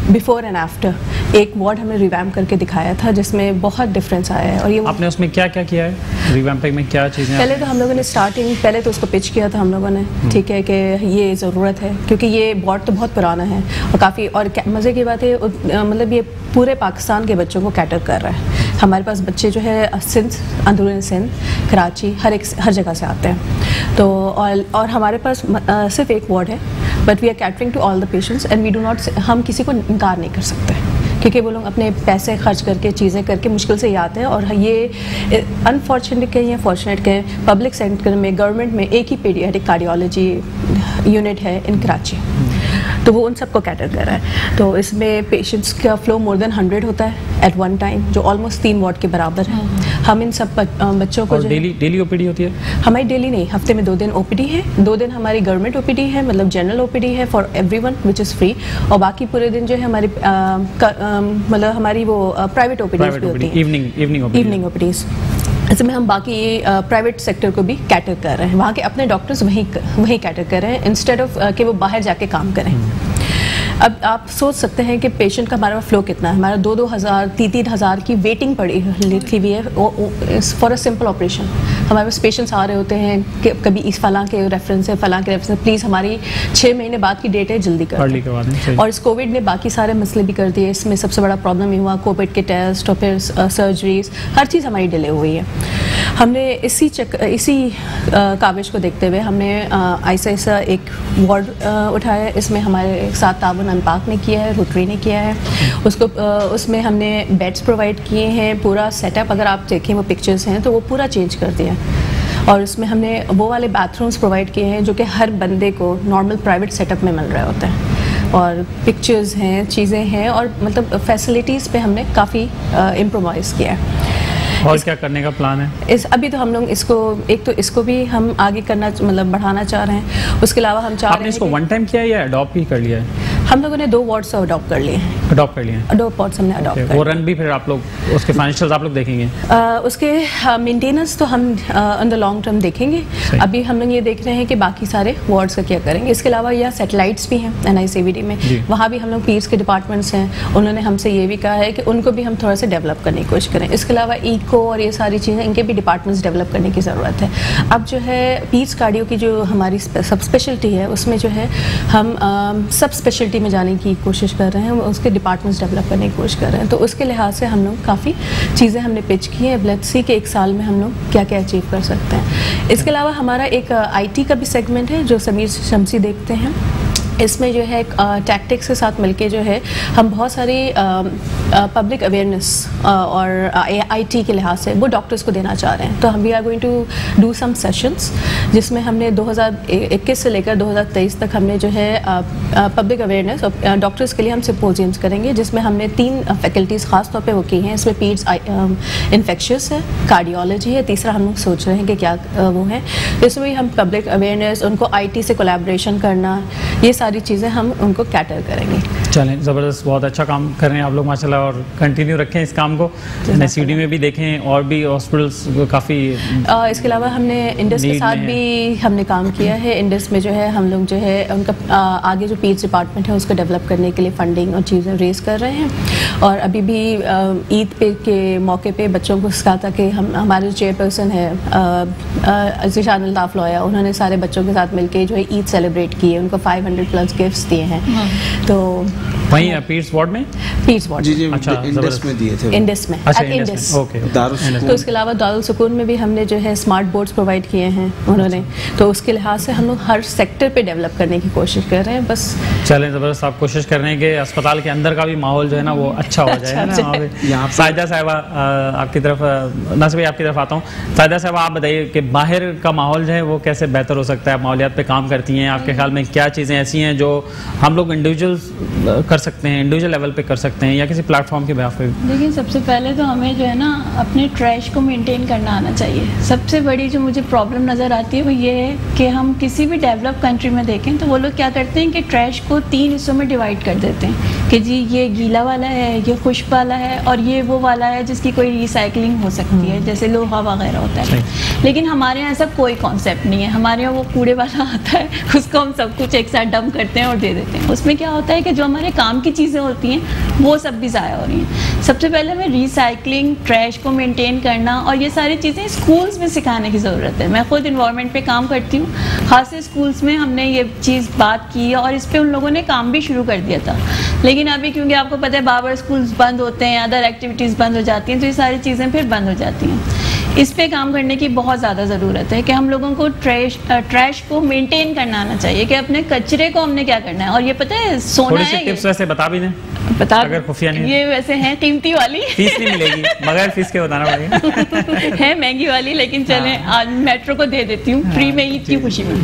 بیفور اینڈ آفٹر ایک وارڈ ہم نے ریویمپ کر کے دکھایا تھا, جس میں بہت ڈفرینس آیا ہے. اور یہ آپ نے اس میں کیا کیا کیا ہے ریویمپنگ میں, کیا چیزیں؟ پہلے تو ہم لوگوں نے اسٹارٹنگ پہلے تو اس کو پچ کیا تھا ہم لوگوں نے, ٹھیک ہے, کہ یہ ضرورت ہے کیونکہ یہ وارڈ تو بہت پرانا ہے اور کافی, اور مزے کی بات ہے مطلب یہ پورے پاکستان کے بچوں کو کیٹر کر رہا ہے. ہمارے پاس بچے جو ہے سندھ, اندرون سندھ, کراچی, ہر جگہ سے آتے ہیں. تو اور ہمارے پاس صرف ایک وارڈ ہے, but we are catering to all the patients and we do not, ہم کسی کو انکار نہیں کر سکتے کیونکہ وہ لوگ اپنے پیسے خرچ کر کے چیزیں کر کے مشکل سے ہی آتے ہیں. اور یہ انفارچونیٹ کہیں یا فارچونیٹ کہیں, پبلک سیکٹر میں گورنمنٹ میں ایک ہی پیڈیاٹرک کارڈیولوجی یونٹ ہے ان کراچی, تو وہ ان سب کو کیٹر کر رہا ہے. تو اس میں پیشنٹس کا فلو مور دین 100 ہوتا ہے ایٹ ون ٹائم, جو آلموسٹ 3 وارڈ کے برابر ہے. ہم ان سب بچوں کو ڈیلی او پی ڈی ہوتی ہے ہماری, ڈیلی نہیں, ہفتے میں 2 دن او پی ڈی ہے. 2 دن ہماری گورنمنٹ او پی ڈی ہے, مطلب جنرل او پی ڈی ہے for every one which is free, اور باقی پورے دن جو ہے ہماری مطلب ہماری وہ پرائیویٹ او پی ڈیز بھی ہوتی ہیں, ایوننگ او پی ڈیز. اس میں ہم باقی پرائیویٹ سیکٹر کو بھی کیٹر کر رہے ہیں, وہاں کے اپنے ڈاکٹرز وہیں کیٹر کر رہے ہیں انسٹیڈ آف کہ وہ باہر جا کے کام کریں. اب آپ سوچ سکتے ہیں کہ پیشنٹ کا ہمارا فلو کتنا ہے. ہمارا 2-2 ہزار 3-3 ہزار کی ویٹنگ پڑی لکھی ہوئی ہے فار اے سمپل آپریشن. ہمارے پاس پیشنٹس آ رہے ہوتے ہیں کہ کبھی اس فلاں کے ریفرنس ہے, فلاں کے ریفرنس ہے, پلیز ہماری 6 مہینے بعد کی ڈیٹ ہے, جلدی کر دیں. اور اس کووڈ نے باقی سارے مسئلے بھی کر دیے. اس میں سب سے بڑا پرابلم یہ ہوا کووڈ کے ٹیسٹ اور پھر سرجریز, ہر چیز ہماری ڈیلے ہوئی ہے. ہم نے اسی کاوش کو دیکھتے ہوئے ہم نے ایسا ایک وارڈ اٹھایا. اس میں ہمارے ساتھ تعاون انپاک نے کیا ہے, روٹری نے کیا ہے. اس میں ہم نے بیڈس پرووائڈ کیے ہیں. پورا سیٹ اپ اگر آپ دیکھیں وہ پکچرز ہیں تو وہ پورا چینج کر دیا. اور اس میں ہم نے وہ والے باتھ رومس پرووائڈ کیے ہیں جو کہ ہر بندے کو نارمل پرائیویٹ سیٹ اپ میں مل رہے ہوتے ہیں. اور پکچرز ہیں, چیزیں ہیں, اور مطلب فیسلٹیز پہ ہم نے کافی امپرووائز کیا ہے. اور کیا کرنے کا پلان ہے؟ ابھی تو ہم لوگ اس کو بھی ہم آگے کرنا مطلب بڑھانا چاہ رہے ہیں. اس کے علاوہ ہم چاہ رہے ہیں آپ نے اس کو ون ٹائم کیا یا اڈاپٹ ہی کر لیا ہے؟ ہم لوگوں نے 2 وارڈس اڈاپٹ کر لیے ہیں. 2 وارڈس ہم نے اڈاپٹ کر. وہ رن بھی پھر آپ لوگ اس کے فائنینشیلز آپ لوگ دیکھیں گے؟ اس کے مینٹیننس تو ہم ان دا لانگ ٹرم دیکھیں گے. ابھی ہم لوگ یہ دیکھ رہے ہیں کہ باقی سارے وارڈس کا کیا کریں گے. اس کے علاوہ یہاں سیٹلائٹس بھی ہیں NICVD میں, وہاں بھی ہم لوگ پیڈس کے ڈپارٹمنٹس ہیں, انہوں نے ہم سے یہ بھی کہا ہے کہ ان کو بھی ہم تھوڑا سا ڈیولپ کرنے کی کوشش کریں. اس کے علاوہ ایکو اور یہ ساری چیزیں ان کے بھی ڈپارٹمنٹس ڈیولپ کرنے کی ضرورت ہے. اب جو ہے پیڈس کارڈیو کی جو ہماری سب اسپیشلٹی ہے اس میں جو ہے ہم سب اسپیشلٹی میں جانے کی کوشش کر رہے ہیں, اس کے ڈپارٹمنٹس ڈیولپ کرنے کی کوشش کر رہے ہیں. تو اس کے لحاظ سے ہم لوگ کافی چیزیں ہم نے پچ کی ہیں. لیٹس سی کہ 1 سال میں ہم لوگ کیا کیا اچیو کر سکتے ہیں. اس کے علاوہ ہمارا ایک IT کا بھی سیگمنٹ ہے جو سمیر شمسی دیکھتے ہیں. اس میں جو ہے ٹیکٹکس کے ساتھ مل کے جو ہے ہم بہت ساری پبلک اویئرنیس اور IT کے لحاظ سے وہ ڈاکٹرس کو دینا چاہ رہے ہیں. تو ہم we are going to do some sessions جس میں ہم نے 2021 سے لے کر 2023 تک ہم نے جو ہے پبلک اویئرنیس اور ڈاکٹرس کے لیے ہم سمپوزیمس کریں گے, جس میں ہم نے 3 فیکلٹیز خاص طور پہ وہ کی ہیں. اس میں پیڈس انفیکشس ہے, کارڈیولوجی ہے, تیسرا ہم لوگ سوچ رہے ہیں کہ کیا وہ ہیں. اس میں ہم پبلک اویئرنیس, ان کو IT سے کولیبریشن کرنا, یہ ساری چیزیں ہم ان کو کیٹر کریں گے. چلیں زبردست, بہت اچھا کام کر رہے ہیں آپ لوگ ماشاءاللہ, اور کنٹینیو رکھیں اس کام کو. NICVD میں بھی دیکھیں اور بھی ہاسپٹلس کافی. اس کے علاوہ ہم نے انڈس کے ساتھ بھی ہم نے کام کیا ہے. انڈس میں جو ہے ہم لوگ جو ہے ان کا آگے جو پیڈس ڈپارٹمنٹ ہے اس کو ڈیولپ کرنے کے لیے فنڈنگ اور چیزیں ریز کر رہے ہیں. اور ابھی بھی عید پہ کے موقع پہ بچوں کو سکھا تھا کہ ہمارے جو چیئر پرسن ہے ذیشان الطاف لویا, انہوں نے سارے بچوں کے ساتھ مل کے جو ہے عید سیلیبریٹ کی ہے, ان کو 500+ گفٹس دیے ہیں. تو وہیں پیڈس وارڈ میں, پیڈس وارڈ جی انڈس میں دیے تھے. انڈس میں تو اس کے علاوہ دارالسکون میں بھی ہم نے جو ہے اسمارٹ بورڈس پرووائڈ کیے ہیں انہوں نے. تو اس کے لحاظ سے ہم لوگ ہر سیکٹر پہ ڈیولپ کرنے کی کوشش کر رہے ہیں. بس چلیں زبردست, آپ کوشش کر رہے ہیں کہ اسپتال کے اندر کا بھی ماحول جو ہے نا وہ اچھا ہو جائے نا. یہاں سائدہ صاحبہ آپ کی طرف, ناصر بھائی آپ کی طرف آتا ہوں. سائدہ صاحبہ آپ بتائیے کہ باہر کا ماحول جو ہے وہ کیسے بہتر ہو سکتا ہے؟ ماحولیات پہ کام کرتی ہیں, آپ کے خیال میں کیا چیزیں ایسی ہیں جو ہم لوگ انڈیویجول کر سکتے ہیں, انڈیویجول لیول پہ کر سکتے ہیں یا کسی پلیٹ فارم کے بیاف پہ؟ دیکھیں سب سے پہلے تو ہمیں جو ہے نا اپنے ٹریش کو مینٹین کرنا آنا چاہیے. سب سے بڑی جو مجھے پرابلم نظر آتی ہے وہ یہ ہے کہ ہم کسی بھی ڈیولپ کنٹری میں دیکھیں تو وہ لوگ کیا کرتے ہیں کہ ٹریش کو 3 حصوں میں ڈیوائڈ کر دیتے ہیں کہ جی یہ گیلا والا ہے, یہ خشک والا ہے, اور یہ وہ والا ہے جس کی کوئی ریسائکلنگ ہو سکتی ہے جیسے لوہا وغیرہ ہوتا ہے. لیکن ہمارے یہاں ایسا کوئی کانسیپٹ نہیں ہے. ہمارے یہاں وہ کوڑے والا آتا ہے, اس کو ہم سب کچھ ایک ساتھ ڈمپ کرتے ہیں اور دے دیتے ہیں. اس میں کیا ہوتا ہے کہ جو ہمارے کام کی چیزیں ہوتی ہیں وہ سب بھی ضائع ہو رہی ہیں. سب سے پہلے ہمیں ریسائکلنگ, ٹریش کو مینٹین کرنا اور یہ ساری چیزیں اسکولس میں سکھانے کی ضرورت ہے. میں خود انوائرمنٹ پہ کام کرتی ہوں, خاص اسکولس میں ہم نے یہ چیز بات کی اور اس پہ ان لوگوں نے کام بھی شروع کر دیا تھا. لیکن ابھی کیونکہ آپ کو پتہ ہے بار بار اسکولس بند ہوتے ہیں, ادر ایکٹیویٹیز بند ہو جاتی ہیں, تو یہ ساری چیزیں پھر بند ہو جاتی ہیں. اس پہ کام کرنے کی بہت زیادہ ضرورت ہے کہ ہم لوگوں کو ٹریش کو مینٹین کرنا آنا چاہیے کہ اپنے کچرے کو ہم نے کیا کرنا ہے. اور یہ پتہ ہے سونا ہے, ٹپس ویسے بتا بھی دیں, بتا اگر خفیہ نہیں, یہ ویسے ہیں قیمتی والی, فیس نہیں ملے گی, بغیر فیس کے بتانا پڑے گا, ہے مہنگی والی, لیکن چلیں آج میٹرو کو دے دیتی ہوں فری میں عید کی خوشی میں.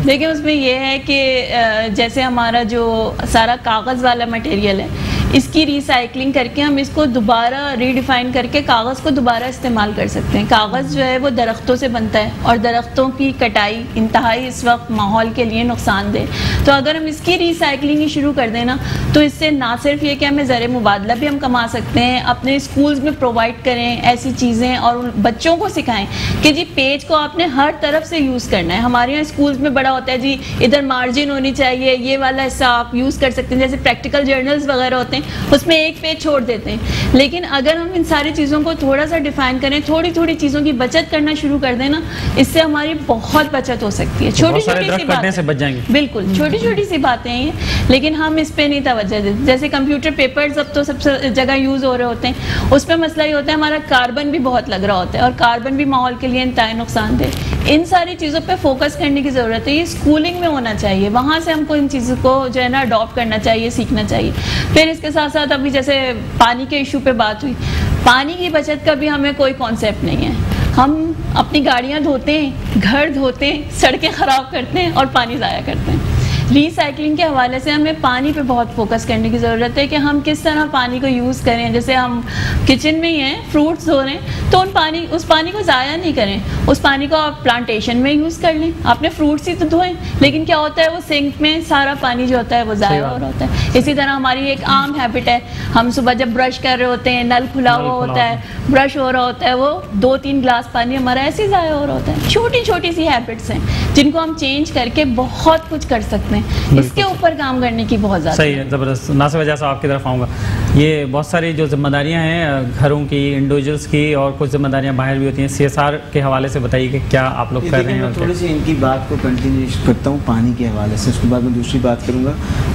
لیکن اس میں یہ ہے کہ جیسے ہمارا جو سارا کاغذ والا مٹیریل ہے اس کی ریسائکلنگ کر کے ہم اس کو دوبارہ ریڈیفائن کر کے کاغذ کو دوبارہ استعمال کر سکتے ہیں. کاغذ جو ہے وہ درختوں سے بنتا ہے اور درختوں کی کٹائی انتہائی اس وقت ماحول کے لیے نقصان دہ. تو اگر ہم اس کی ریسائکلنگ ہی شروع کر دیں نا تو اس سے نہ صرف یہ کہ ہمیں زر مبادلہ بھی ہم کما سکتے ہیں, اپنے اسکولز میں پرووائڈ کریں ایسی چیزیں اور بچوں کو سکھائیں کہ جی پیج کو آپ نے ہر طرف سے یوز کرنا ہے. ہمارے یہاں اسکولز میں بڑا ہوتا ہے جی ادھر مارجن ہونی چاہیے, یہ والا حصہ آپ یوز کر سکتے ہیں, جیسے پریکٹیکل جرنلز وغیرہ ہوتے ہیں اس میں ایک پیج چھوڑ دیتے ہیں. لیکن اگر ہم ان ساری چیزوں کو تھوڑا سا ڈیفائن کریں, تھوڑی تھوڑی چیزوں کی بچت کرنا شروع کر دیں نا, اس سے ہماری بہت بچت ہو سکتی ہے. چھوٹی چھوٹی سی باتیں, بالکل چھوٹی چھوٹی سی باتیں ہیں, لیکن ہم اس پہ نہیں توجہ دیتے. جیسے کمپیوٹر پیپرز اب تو سب سے جگہ یوز ہو رہے ہوتے ہیں, اس پہ مسئلہ یہ ہوتا ہے ہمارا کاربن بھی بہت لگ رہا ہوتا ہے اور کاربن بھی ماحول کے لیے انتہائی نقصان دہ. ان ساری چیزوں پہ فوکس کرنے کی ضرورت ہے. یہ اسکولنگ میں ہونا چاہیے, وہاں سے ہم کو ان چیزوں کو جو ہے نا اڈاپٹ کرنا چاہیے, سیکھنا چاہیے. پھر اس کے ساتھ ساتھ ابھی جیسے پانی کے ایشو پہ بات ہوئی, پانی کی بچت کا بھی ہمیں کوئی کانسیپٹ نہیں ہے. ہم اپنی گاڑیاں دھوتے ہیں, گھر دھوتے ہیں, سڑکیں خراب کرتے ہیں اور پانی ضائع کرتے ہیں. ریسائکلنگ کے حوالے سے ہمیں پانی پہ بہت فوکس کرنے کی ضرورت ہے کہ ہم کس طرح پانی کو یوز کریں. جیسے ہم کچن میں ہی ہیں, فروٹس دھو رہے ہیں, تو اس پانی کو ضائع نہیں کریں, اس پانی کو آپ پلانٹیشن میں یوز کر لیں. آپ نے فروٹس ہی تو دھوئیں, لیکن کیا ہوتا ہے وہ سنک میں سارا پانی جو ہوتا ہے وہ ضائع ہو رہا ہوتا ہے. اسی طرح ہماری ایک عام ہیبٹ ہے, ہم صبح جب برش کر رہے ہوتے ہیں, نل کھلا ہوا ہوتا ہے, برش ہو رہا ہوتا ہے, وہ 2-3 گلاس پانی ہمارا ایسے ہی ضائع ہو رہا ہوتا ہے. چھوٹی چھوٹی سی ہیبٹس ہیں جن کو ہم چینج کر کے بہت کچھ کر سکتے ہیں. اس کے اوپر کام کرنے کی بہت زیادہ صحیح ہے, زبردست. ناصر وجہ سے آپ کی طرف آؤں گا. یہ بہت ساری جو ذمہ داریاں ہیں گھروں کی, انڈیویجولس کی, اور کچھ ذمہ داریاں باہر بھی ہوتی ہیں. CSR کے حوالے سے بتائیے کہ کیا آپ لوگ کر رہے ہیں. تھوڑی سی ان کی بات کو کنٹینیو کرتا ہوں پانی کے حوالے سے, اس کے بعد میں دوسری بات کروں گا.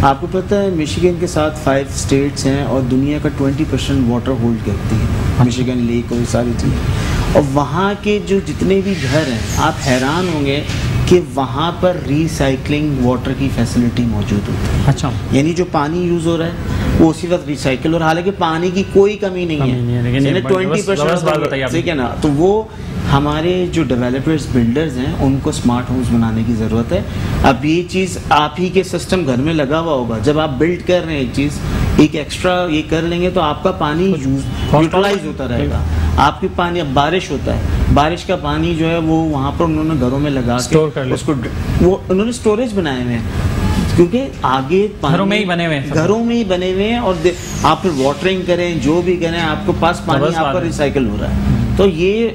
آپ کو پتہ ہے میشیگن کے ساتھ 5 اسٹیٹس ہیں اور دنیا کا 20% واٹر ہولڈ کرتی ہے میشیگن لیک اور ساری چیزیں. اور وہاں کے جو جتنے بھی گھر ہیں, آپ حیران ہوں گے کہ وہاں پر ریسائکلنگ واٹر کی فیسلٹی موجود ہوتی ہے. اچھا, یعنی جو پانی یوز ہو رہا ہے وہ اسی وقت ریسائکل, اور حالانکہ پانی کی کوئی کمی نہیں ہے, 20%, ٹھیک ہے نا. تو وہ ہمارے جو ڈیولپرز بلڈرز ہیں ان کو اسمارٹ ہومز بنانے کی ضرورت ہے. اب یہ چیز آپ ہی کے سسٹم گھر میں لگا ہوا ہوگا, جب آپ بلڈ کر رہے ہیں ایک چیز, ایک ایکسٹرا یہ کر لیں گے تو آپ کا پانی یوٹیلائز ہوتا رہے گا. آپ کی پانی, اب بارش ہوتا ہے, بارش کا پانی جو ہے وہ وہاں پر انہوں نے گھروں میں لگا کے اس کو وہ انہوں نے اسٹوریج بنائے ہوئے ہیں, کیونکہ آگے گھروں میں ہی بنے ہوئے ہیں, اور آپ پھر واٹرنگ کریں, جو بھی کریں, آپ کو پاس پانی آپ کا ریسائکل ہو رہا ہے. تو یہ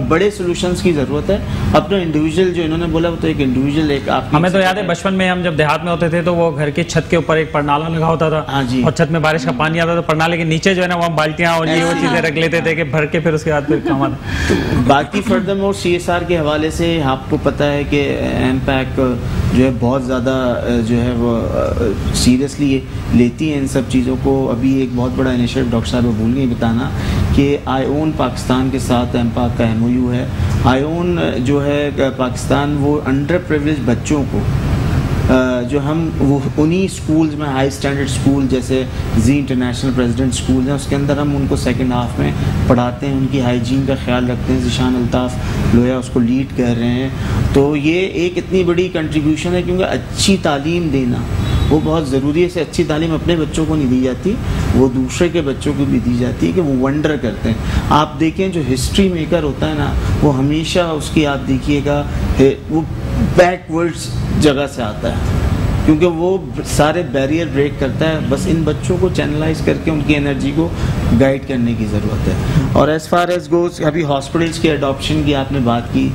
بڑے سولوشنز کی ضرورت ہے. اپنا انڈیویجول جو انہوں نے بولا وہ تو ایک انڈیویجول, ایک آپ ہمیں تو یاد ہے بچپن میں ہم جب دیہات میں ہوتے تھے تو وہ گھر کے چھت کے اوپر ایک پرنالا لگا ہوتا تھا, اور چھت میں بارش کا پانی آتا تھا, پرنالے کے نیچے جو ہے نا وہ ہم بالٹیاں اور یہ وہ چیزیں رکھ لیتے تھے کہ بھر کے پھر اس کے بعد پھر کام آتا. باقی فردر مور CSR کے حوالے سے آپ کو پتہ ہے کہ ایم پیک جو ہے بہت زیادہ جو ہے وہ سیریسلی لیتی ہے ان سب چیزوں کو. ابھی ایک بہت بڑا انیشیٹو ڈاکٹر صاحب بھول گئے بتانا کہ آئیون پاکستان کے ساتھ ایم پیک کا MOU ہے. آئیون جو ہے پاکستان وہ انڈر پریولیج بچوں کو جو ہم وہ انہی سکولز میں, ہائی اسٹینڈرڈ سکول جیسے زی انٹرنیشنل پریزیڈنٹ سکول ہیں, اس کے اندر ہم ان کو سیکنڈ ہاف میں پڑھاتے ہیں, ان کی ہائیجین کا خیال رکھتے ہیں. ذیشان الطاف لویا اس کو لیڈ کر رہے ہیں. تو یہ ایک اتنی بڑی کنٹریبیوشن ہے, کیونکہ اچھی تعلیم دینا وہ بہت ضروری ہے. اچھی تعلیم اپنے بچوں کو نہیں دی جاتی, وہ دوسرے کے بچوں کو بھی دی جاتی ہے کہ وہ ونڈر کرتے ہیں. آپ دیکھیں جو ہسٹری میکر ہوتا ہے نا, وہ ہمیشہ اس کی آپ دیکھیے گا وہ بیک ورڈس جگہ سے آتا ہے, کیونکہ وہ سارے بیریئر بریک کرتا ہے. بس ان بچوں کو چینلائز کر کے ان کی انرجی کو گائیڈ کرنے کی ضرورت ہے. اور ایز فار ایز گوز, ابھی ہاسپٹلس کے اڈاپشن کی آپ نے بات کی,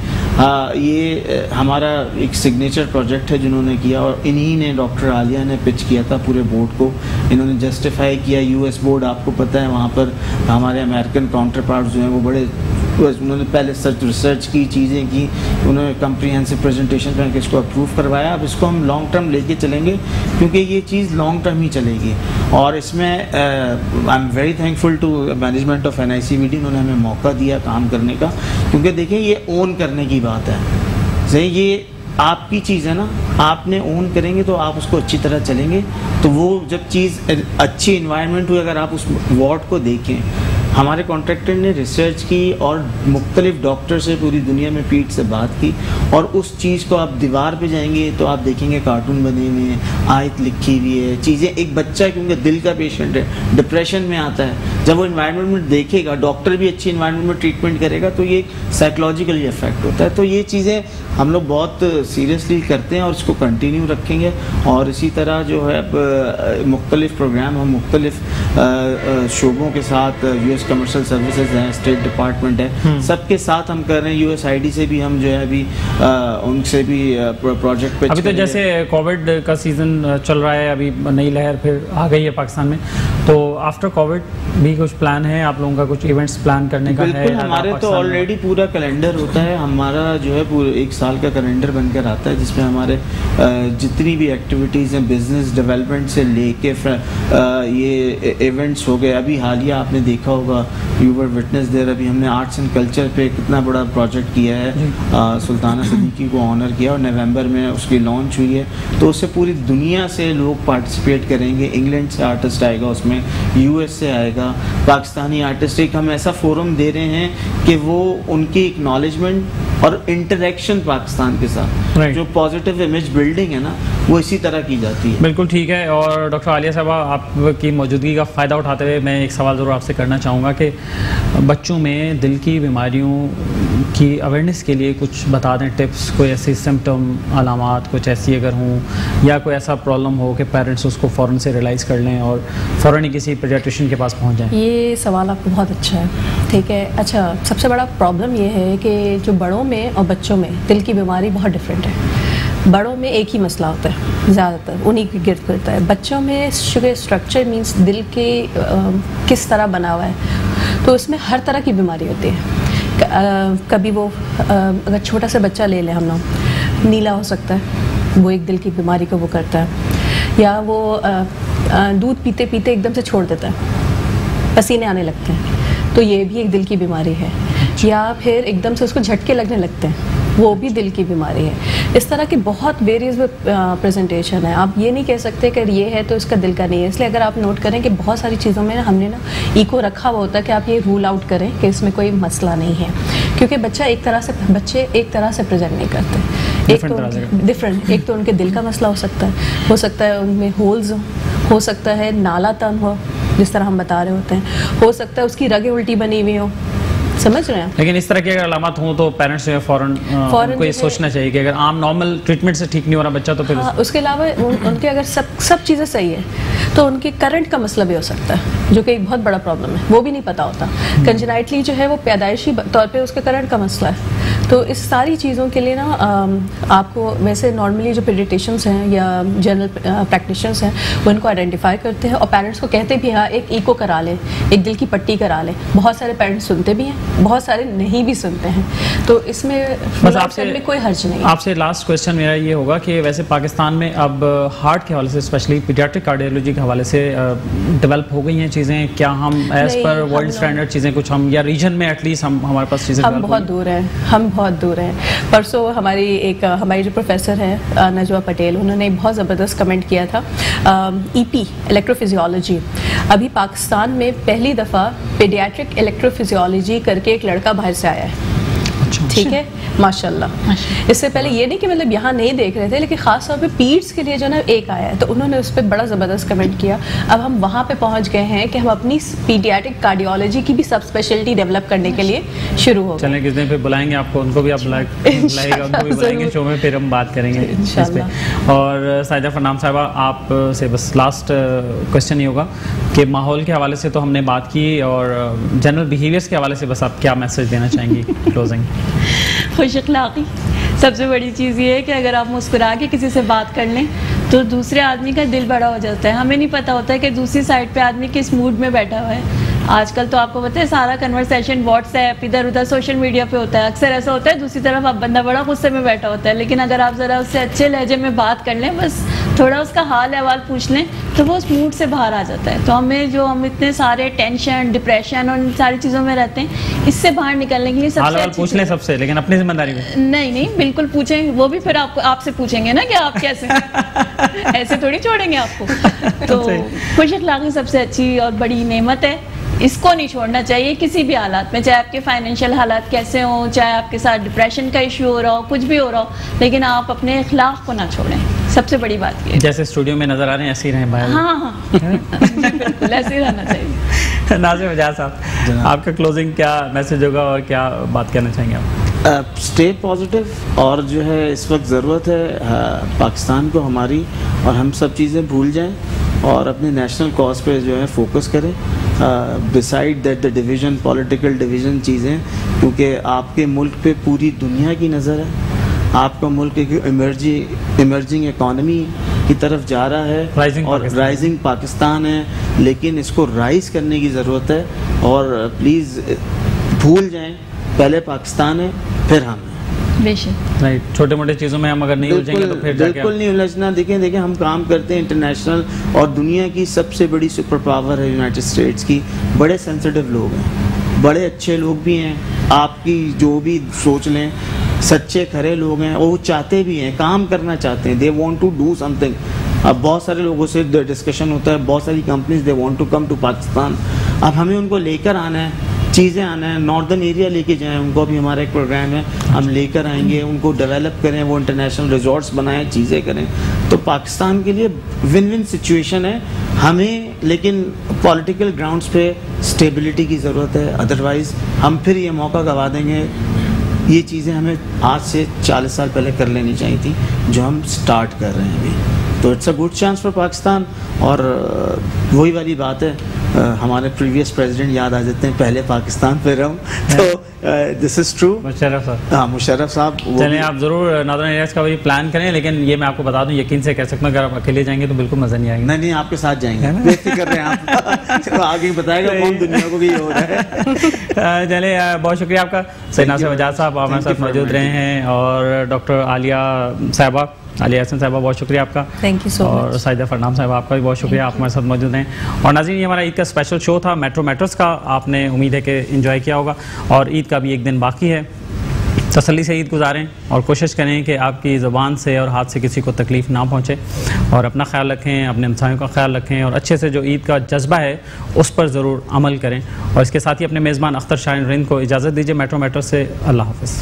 یہ ہمارا ایک سگنیچر پروجیکٹ ہے جنہوں نے کیا, اور انہی نے ڈاکٹر عالیہ نے پچ کیا تھا پورے بورڈ کو. انہوں نے جسٹیفائی کیا, US بورڈ آپ کو پتہ ہے وہاں پر ہمارے امریکن کاؤنٹر پارٹس جو ہیں وہ بڑے, انہوں نے پہلے ریسرچ کی, چیزیں کی, انہوں نے کمپریہنسو پریزنٹیشن کر کے اس کو اپروو کروایا. اب اس کو ہم لانگ ٹرم لے کے چلیں گے, کیونکہ یہ چیز لانگ ٹرم ہی چلے گی. اور اس میں I am very thankful to management of NICVD, انہوں نے ہمیں موقع دیا کام کرنے کا, کیونکہ دیکھیں یہ اون کرنے کی بات ہے. صحیح, یہ آپ کی چیز ہے نا, آپ نے اون کریں گے تو آپ اس کو اچھی طرح چلیں گے. تو وہ جب چیز اچھی انوائرمنٹ ہوئی, اگر آپ اس وارڈ کو دیکھیں, ہمارے کانٹریکٹر نے ریسرچ کی اور مختلف ڈاکٹر سے پوری دنیا میں پیٹ سے بات کی, اور اس چیز کو آپ دیوار پہ جائیں گے تو آپ دیکھیں گے کارٹون بنے ہوئے ہیں, آیت لکھی ہوئی ہے, چیزیں. ایک بچہ کیونکہ دل کا پیشنٹ ہے, ڈپریشن میں آتا ہے, جب وہ انوائرمنٹ میں دیکھے گا, ڈاکٹر بھی اچھی انوائرمنٹ میں ٹریٹمنٹ کرے گا, تو یہ سائیکلوجیکلی افیکٹ ہوتا ہے. تو یہ چیزیں ہم لوگ بہت سیریسلی کرتے ہیں اور اس کو کنٹینیو رکھیں گے. اور اسی طرح جو ہے مختلف پروگرام ہم مختلف شعبوں کے ساتھ, US کمرشل سروسز ہیں, اسٹیٹ ڈپارٹمنٹ ہے, سب کے ساتھ ہم کر رہے ہیں. USAID سے بھی ہم جو ہے ابھی ان سے بھی پروجیکٹ پہ, ابھی تو جیسے کووڈ کا سیزن چل رہا ہے, ابھی نئی لہر پھر آ گئی ہے پاکستان میں, تو آفٹر کووڈ بھی کچھ پلان ہے آپ لوگوں کا, کچھ ایونٹس پلان کرنے کا ہے؟ بالکل, ہمارے تو آلریڈی پورا کیلنڈر ہوتا ہے ہمارا, جو ہے پورے ایک سال کا کیلنڈر بن کر آتا ہے, جس میں ہمارے جتنی بھی ایکٹیویٹیز ہیں بزنس ڈیولپمنٹ سے لے کے یہ ایونٹس ہو گئے. ابھی حالیہ آپ نے دیکھا ہوگا, یو ور وٹنس دیر, ابھی ہم نے آرٹس اینڈ کلچر پہ کتنا بڑا پروجیکٹ کیا ہے, سلطانہ صدیقی کو آنر کیا, اور نومبر میں اس کی لانچ ہوئی ہے. تو اس سے پوری دنیا سے لوگ پارٹیسپیٹ کریں گے. انگلینڈ سے آرٹسٹ آئے گا اس میں, US سے آئے گا, پاکستانی آرٹسٹ. ایک ہم ایسا فورم دے رہے ہیں کہ وہ ان کی اکنالجمنٹ اور انٹریکشن پاکستان کے ساتھ, جو پازیٹیو امیج بلڈنگ ہے نا, وہ اسی طرح کی جاتی ہے. بالکل ٹھیک ہے. اور ڈاکٹر عالیہ صاحبہ آپ کی موجودگی کا فائدہ اٹھاتے ہوئے میں ایک سوال ضرور آپ سے کرنا چاہوں گا کہ بچوں میں دل کی بیماریوں کی اویئرنیس کے لیے کچھ بتا دیں ٹپس, کوئی ایسی سمٹم علامات کچھ ایسی اگر ہوں یا کوئی ایسا پرابلم ہو کہ پیرنٹس اس کو فوراً سے ریلائز کر لیں اور فوراً ہی کسی پیڈیاٹریشین کے پاس پہنچ جائیں. یہ سوال آپ کو بہت اچھا ہے. ٹھیک ہے. اچھا, سب سے بڑا پرابلم یہ ہے کہ جو بڑوں میں اور بچوں میں دل کی بیماری بہت ڈفرینٹ ہے. بڑوں میں ایک ہی مسئلہ ہوتا ہے, زیادہ تر انہی کے گرد پھرتا ہے. بچوں میں شگر اسٹرکچر مینس دل کے کس طرح بنا ہوا ہے, تو اس میں ہر طرح کی بیماری ہوتی ہے. کبھی وہ اگر چھوٹا سا بچہ لے لیں ہم لوگ, نیلا ہو سکتا ہے, وہ ایک دل کی بیماری کو وہ کرتا ہے. یا وہ دودھ پیتے پیتے ایک دم سے چھوڑ دیتا ہے, پسینے آنے لگتے ہیں, تو یہ بھی ایک دل کی بیماری ہے. یا پھر ایک دم سے اس کو جھٹکے لگنے لگتے ہیں, وہ بھی دل کی بیماری ہے. اس طرح کی بہت ویریز پریزنٹیشن ہے. آپ یہ نہیں کہہ سکتے کہ یہ ہے تو اس کا دل کا نہیں ہے. اس لیے اگر آپ نوٹ کریں کہ بہت ساری چیزوں میں ہم نے نا ایکو رکھا ہوا ہوتا ہے کہ آپ یہ رول آؤٹ کریں کہ اس میں کوئی مسئلہ نہیں ہے, کیونکہ بچے ایک طرح سے پریزنٹ نہیں کرتے. ایک تو ڈفرینٹ, ایک تو ان کے دل کا مسئلہ ہو سکتا ہے ان میں ہولز ہو سکتا ہے نالا تن ہو جس طرح ہم بتا رہے ہوتے ہیں, ہو سکتا ہے اس کی رگیں الٹی بنی ہوئی ہوں, سمجھ رہے ہیں. لیکن اس طرح کی اگر علامات ہوں تو پیرنٹس جو ہے فوراً کو یہ سوچنا چاہیے کہ اگر عام نارمل ٹریٹمنٹ سے ٹھیک نہیں ہو رہا بچہ تو پھر اس کے علاوہ ان کے اگر سب چیزیں صحیح ہے تو ان کے کرنٹ کا مسئلہ بھی ہو سکتا ہے, جو کہ ایک بہت بڑا پرابلم ہے, وہ بھی نہیں پتا ہوتا. کنجنائٹلی جو ہے وہ پیدائشی طور پہ اس کے کرنٹ کا مسئلہ ہے. تو اس ساری چیزوں کے لیے نا آپ کو ویسے نارملی جو پیڈیٹیشنس ہیں یا جنرل پریکٹیشنرس ہیں وہ ان کو آئیڈینٹیفائی کرتے ہیں اور پیرنٹس کو کہتے بھی ہاں ایک ایکو کرا لیں, ایک دل کی پٹی کرا لیں. بہت سارے پیرنٹس سنتے بھی ہیں, بہت سارے نہیں بھی سنتے ہیں, تو اس میں آپ سے کوئی حرج نہیں. آپ سے لاسٹ کویشچن میرا یہ ہوگا کہ ویسے پاکستان میں اب ہارٹ کے حوالے سے اسپیشلی پیڈیاٹرک کارڈیولوجی کے حوالے سے ڈیولپ ہو گئی ہیں چیزیں, کیا ہم ایز پر ورلڈ اسٹینڈرڈ چیزیں کچھ ہم یا ریجن میں ایٹ لیسٹ ہمارے پاس چیزیں ہم بہت دور ہیں. پرسوں ہماری جو پروفیسر ہیں نجوہ پٹیل, انہوں نے بہت زبردست کمنٹ کیا تھا. ای پی الیکٹرو فزیولوجی, ابھی پاکستان میں پہلی دفعہ پیڈیاٹرک الیکٹرو فزیولوجی کر کے ایک لڑکا باہر سے آیا ہے. ٹھیک ہے, ماشاء اللہ. اس سے پہلے یہ نہیں کہ مطلب یہاں نہیں دیکھ رہے تھے, لیکن خاص طور پہ پیڈس کے لیے جو نا ایک آیا ہے, تو انہوں نے اس پہ بڑا زبردست کمنٹ کیا. اب ہم وہاں پہ پہنچ گئے ہیں کہ ہم اپنی پیڈیاٹرک کارڈیولوجی کی بھی سب اسپیشلٹی ڈیولپ کرنے کے لیے شروع ہو گئے. چلیں کس دن پہ بلائیں گے آپ کو, ان کو بھی آپ بلائیے گا, ان کو بھی بلائیں گے شو میں, پھر ہم بات کریں گے اس پہ. اور سائدہ فرنام صاحبہ, آپ سے بس لاسٹ کویشچن یہ ہوگا کہ ماحول کے حوالے سے تو ہم نے بات کی, اور جنرل بیہیویئرس کے حوالے سے بس آپ کیا میسج دینا چاہیں گی کلوزنگ؟ خوش اخلاقی. سب سے بڑی چیز یہ ہے کہ اگر آپ مسکرا کے کسی سے بات کر لیں تو دوسرے آدمی کا دل بڑا ہو جاتا ہے. ہمیں نہیں پتہ ہوتا ہے کہ دوسری سائڈ پہ آدمی کس موڈ میں بیٹھا ہوا ہے. آج کل تو آپ کو پتہ ہے سارا کنورسیشن واٹس ایپ ادھر ادھر سوشل میڈیا پہ ہوتا ہے. اکثر ایسا ہوتا ہے دوسری طرف آپ بندہ بڑا غصے میں بیٹھا ہوتا ہے, لیکن اگر آپ ذرا اس سے اچھے لہجے میں بات کر لیں, بس تھوڑا اس کا حال احوال پوچھ لیں, تو وہ اس موڈ سے باہر آ جاتا ہے. تو ہم اتنے سارے ٹینشن ڈپریشن اور ان ساری چیزوں میں رہتے ہیں, اس سے باہر نکلنے کے لیے سب سے پوچھ لیں سب سے, لیکن اپنی ذمہ داری میں نہیں بالکل پوچھیں. وہ بھی پھر آپ سے پوچھیں گے نا کہ آپ کیسے, ایسے تھوڑی چھوڑیں گے آپ کو. تو خوش اخلاقی سب سے اچھی اور بڑی نعمت ہے, اس کو نہیں چھوڑنا چاہیے کسی بھی حالات میں, چاہے آپ کے فائنینشیل حالات کیسے ہوں, چاہے آپ کے ساتھ ڈپریشن کا ایشو ہو رہا ہو, کچھ بھی ہو رہا ہو, لیکن آپ اپنے اخلاق کو نہ چھوڑیں. سب سے بڑی بات یہ, جیسے اسٹوڈیو میں نظر آ رہے ہیں ایسے ہی رہیں باہر. ہاں بالکل ایسے ہی رہنا چاہیے. ناظم اعجاز صاحب, آپ کا کلوزنگ کیا میسج ہوگا اور کیا بات کہنا چاہیں گے آپ؟ اسٹے پازیٹیو, اور جو ہے اس وقت ضرورت ہے پاکستان کو ہماری, اور ہم سب چیزیں بھول جائیں اور اپنے نیشنل کاز پہ جو ہے فوکس کریں, beside that the division, political division چیزیں, کیونکہ آپ کے ملک پہ پوری دنیا کی نظر ہے. آپ کا ملک ایک ایمرجنگ اکانومی کی طرف جا رہا ہے اور رائزنگ پاکستان ہے, لیکن اس کو رائز کرنے کی ضرورت ہے. اور پلیز بھول جائیں, پہلے پاکستان ہے پھر ہم ہیں. چھوٹے موٹے چیزوں میں ہم اگر نہیں الجھیں گے تو پھر بالکل نہیں الجھنا. دیکھیں ہم کام کرتے ہیں انٹرنیشنل, اور دنیا کی سب سے بڑی سپر پاور ہے یونائٹڈ اسٹیٹس کی. بڑے سینسٹیو لوگ ہیں, بڑے اچھے لوگ بھی ہیں, آپ کی جو بھی سوچ لیں, سچے کھرے لوگ ہیں, اور وہ چاہتے بھی ہیں, کام کرنا چاہتے ہیں. They want to do something. اب بہت سارے لوگوں سے ڈسکشن ہوتا ہے, بہت ساری companies they want to come to Pakistan. اب ہمیں ان کو لے کر آنا ہے, چیزیں آنا ہے. ناردرن ایریا لے کے جائیں, ان کو بھی ہمارا ایک پروگرام ہے, ہم لے کر آئیں گے, ان کو ڈیولپ کریں, وہ انٹرنیشنل ریزورٹس بنائیں, چیزیں کریں. تو پاکستان کے لیے ون ون سچویشن ہے. ہمیں لیکن پولیٹیکل گراؤنڈس پہ اسٹیبلٹی کی ضرورت ہے, ادروائز ہم پھر یہ موقع گوا دیں گے. یہ چیزیں ہمیں آج سے 40 سال پہلے کر لینی چاہیے تھی جو ہم سٹارٹ کر رہے ہیں ابھی. تو it's a good chance for Pakistan. اور وہی والی بات ہے, ہمارے پریویس پریزیڈنٹ یاد آ جاتے ہیں, پہلے پاکستان پھر ہم. تو دس از ٹرو. مشرف صاحب, ہاں مشرف صاحب, چلیں آپ ضرور ناردرن ایریاز کا بھی پلان کریں, لیکن یہ میں آپ کو بتا دوں, یقین سے کہہ سکتا ہوں اگر آپ اکیلے جائیں گے تو بالکل مزہ نہیں آئے گا. نہیں آپ کے ساتھ جائیں گے, بے فکر رہیں آپ. چلو آگے بتائے گا کون دنیا کو بھی یہ ہو رہا ہے. چلیں بہت شکریہ آپ کا. سید ناصر وجاد صاحب ہمارے ساتھ موجود رہے ہیں, اور ڈاکٹر عالیہ صاحبہ, عالیہ حسن صاحبہ, بہت شکریہ آپ کا. تھینک یو سو مچ. اور سائدہ فرنام صاحبہ, آپ کا بھی بہت شکریہ, آپ ہمارے ساتھ موجود ہیں. اور ناظرین, یہ ہمارا عید کا اسپیشل شو تھا میٹرو میٹرز کا. آپ نے امید ہے کہ انجوائے کیا ہوگا, اور عید کا بھی ایک دن باقی ہے. تسلی سے عید گزاریں اور کوشش کریں کہ آپ کی زبان سے اور ہاتھ سے کسی کو تکلیف نہ پہنچے, اور اپنا خیال رکھیں, اپنے ہمسایوں کا خیال رکھیں, اور اچھے سے جو عید کا جذبہ ہے اس پر ضرور عمل کریں. اور اس کے ساتھ ہی اپنے میزبان اختر شاہین رند کو اجازت دیجیے میٹرو میٹرز سے. اللہ حافظ.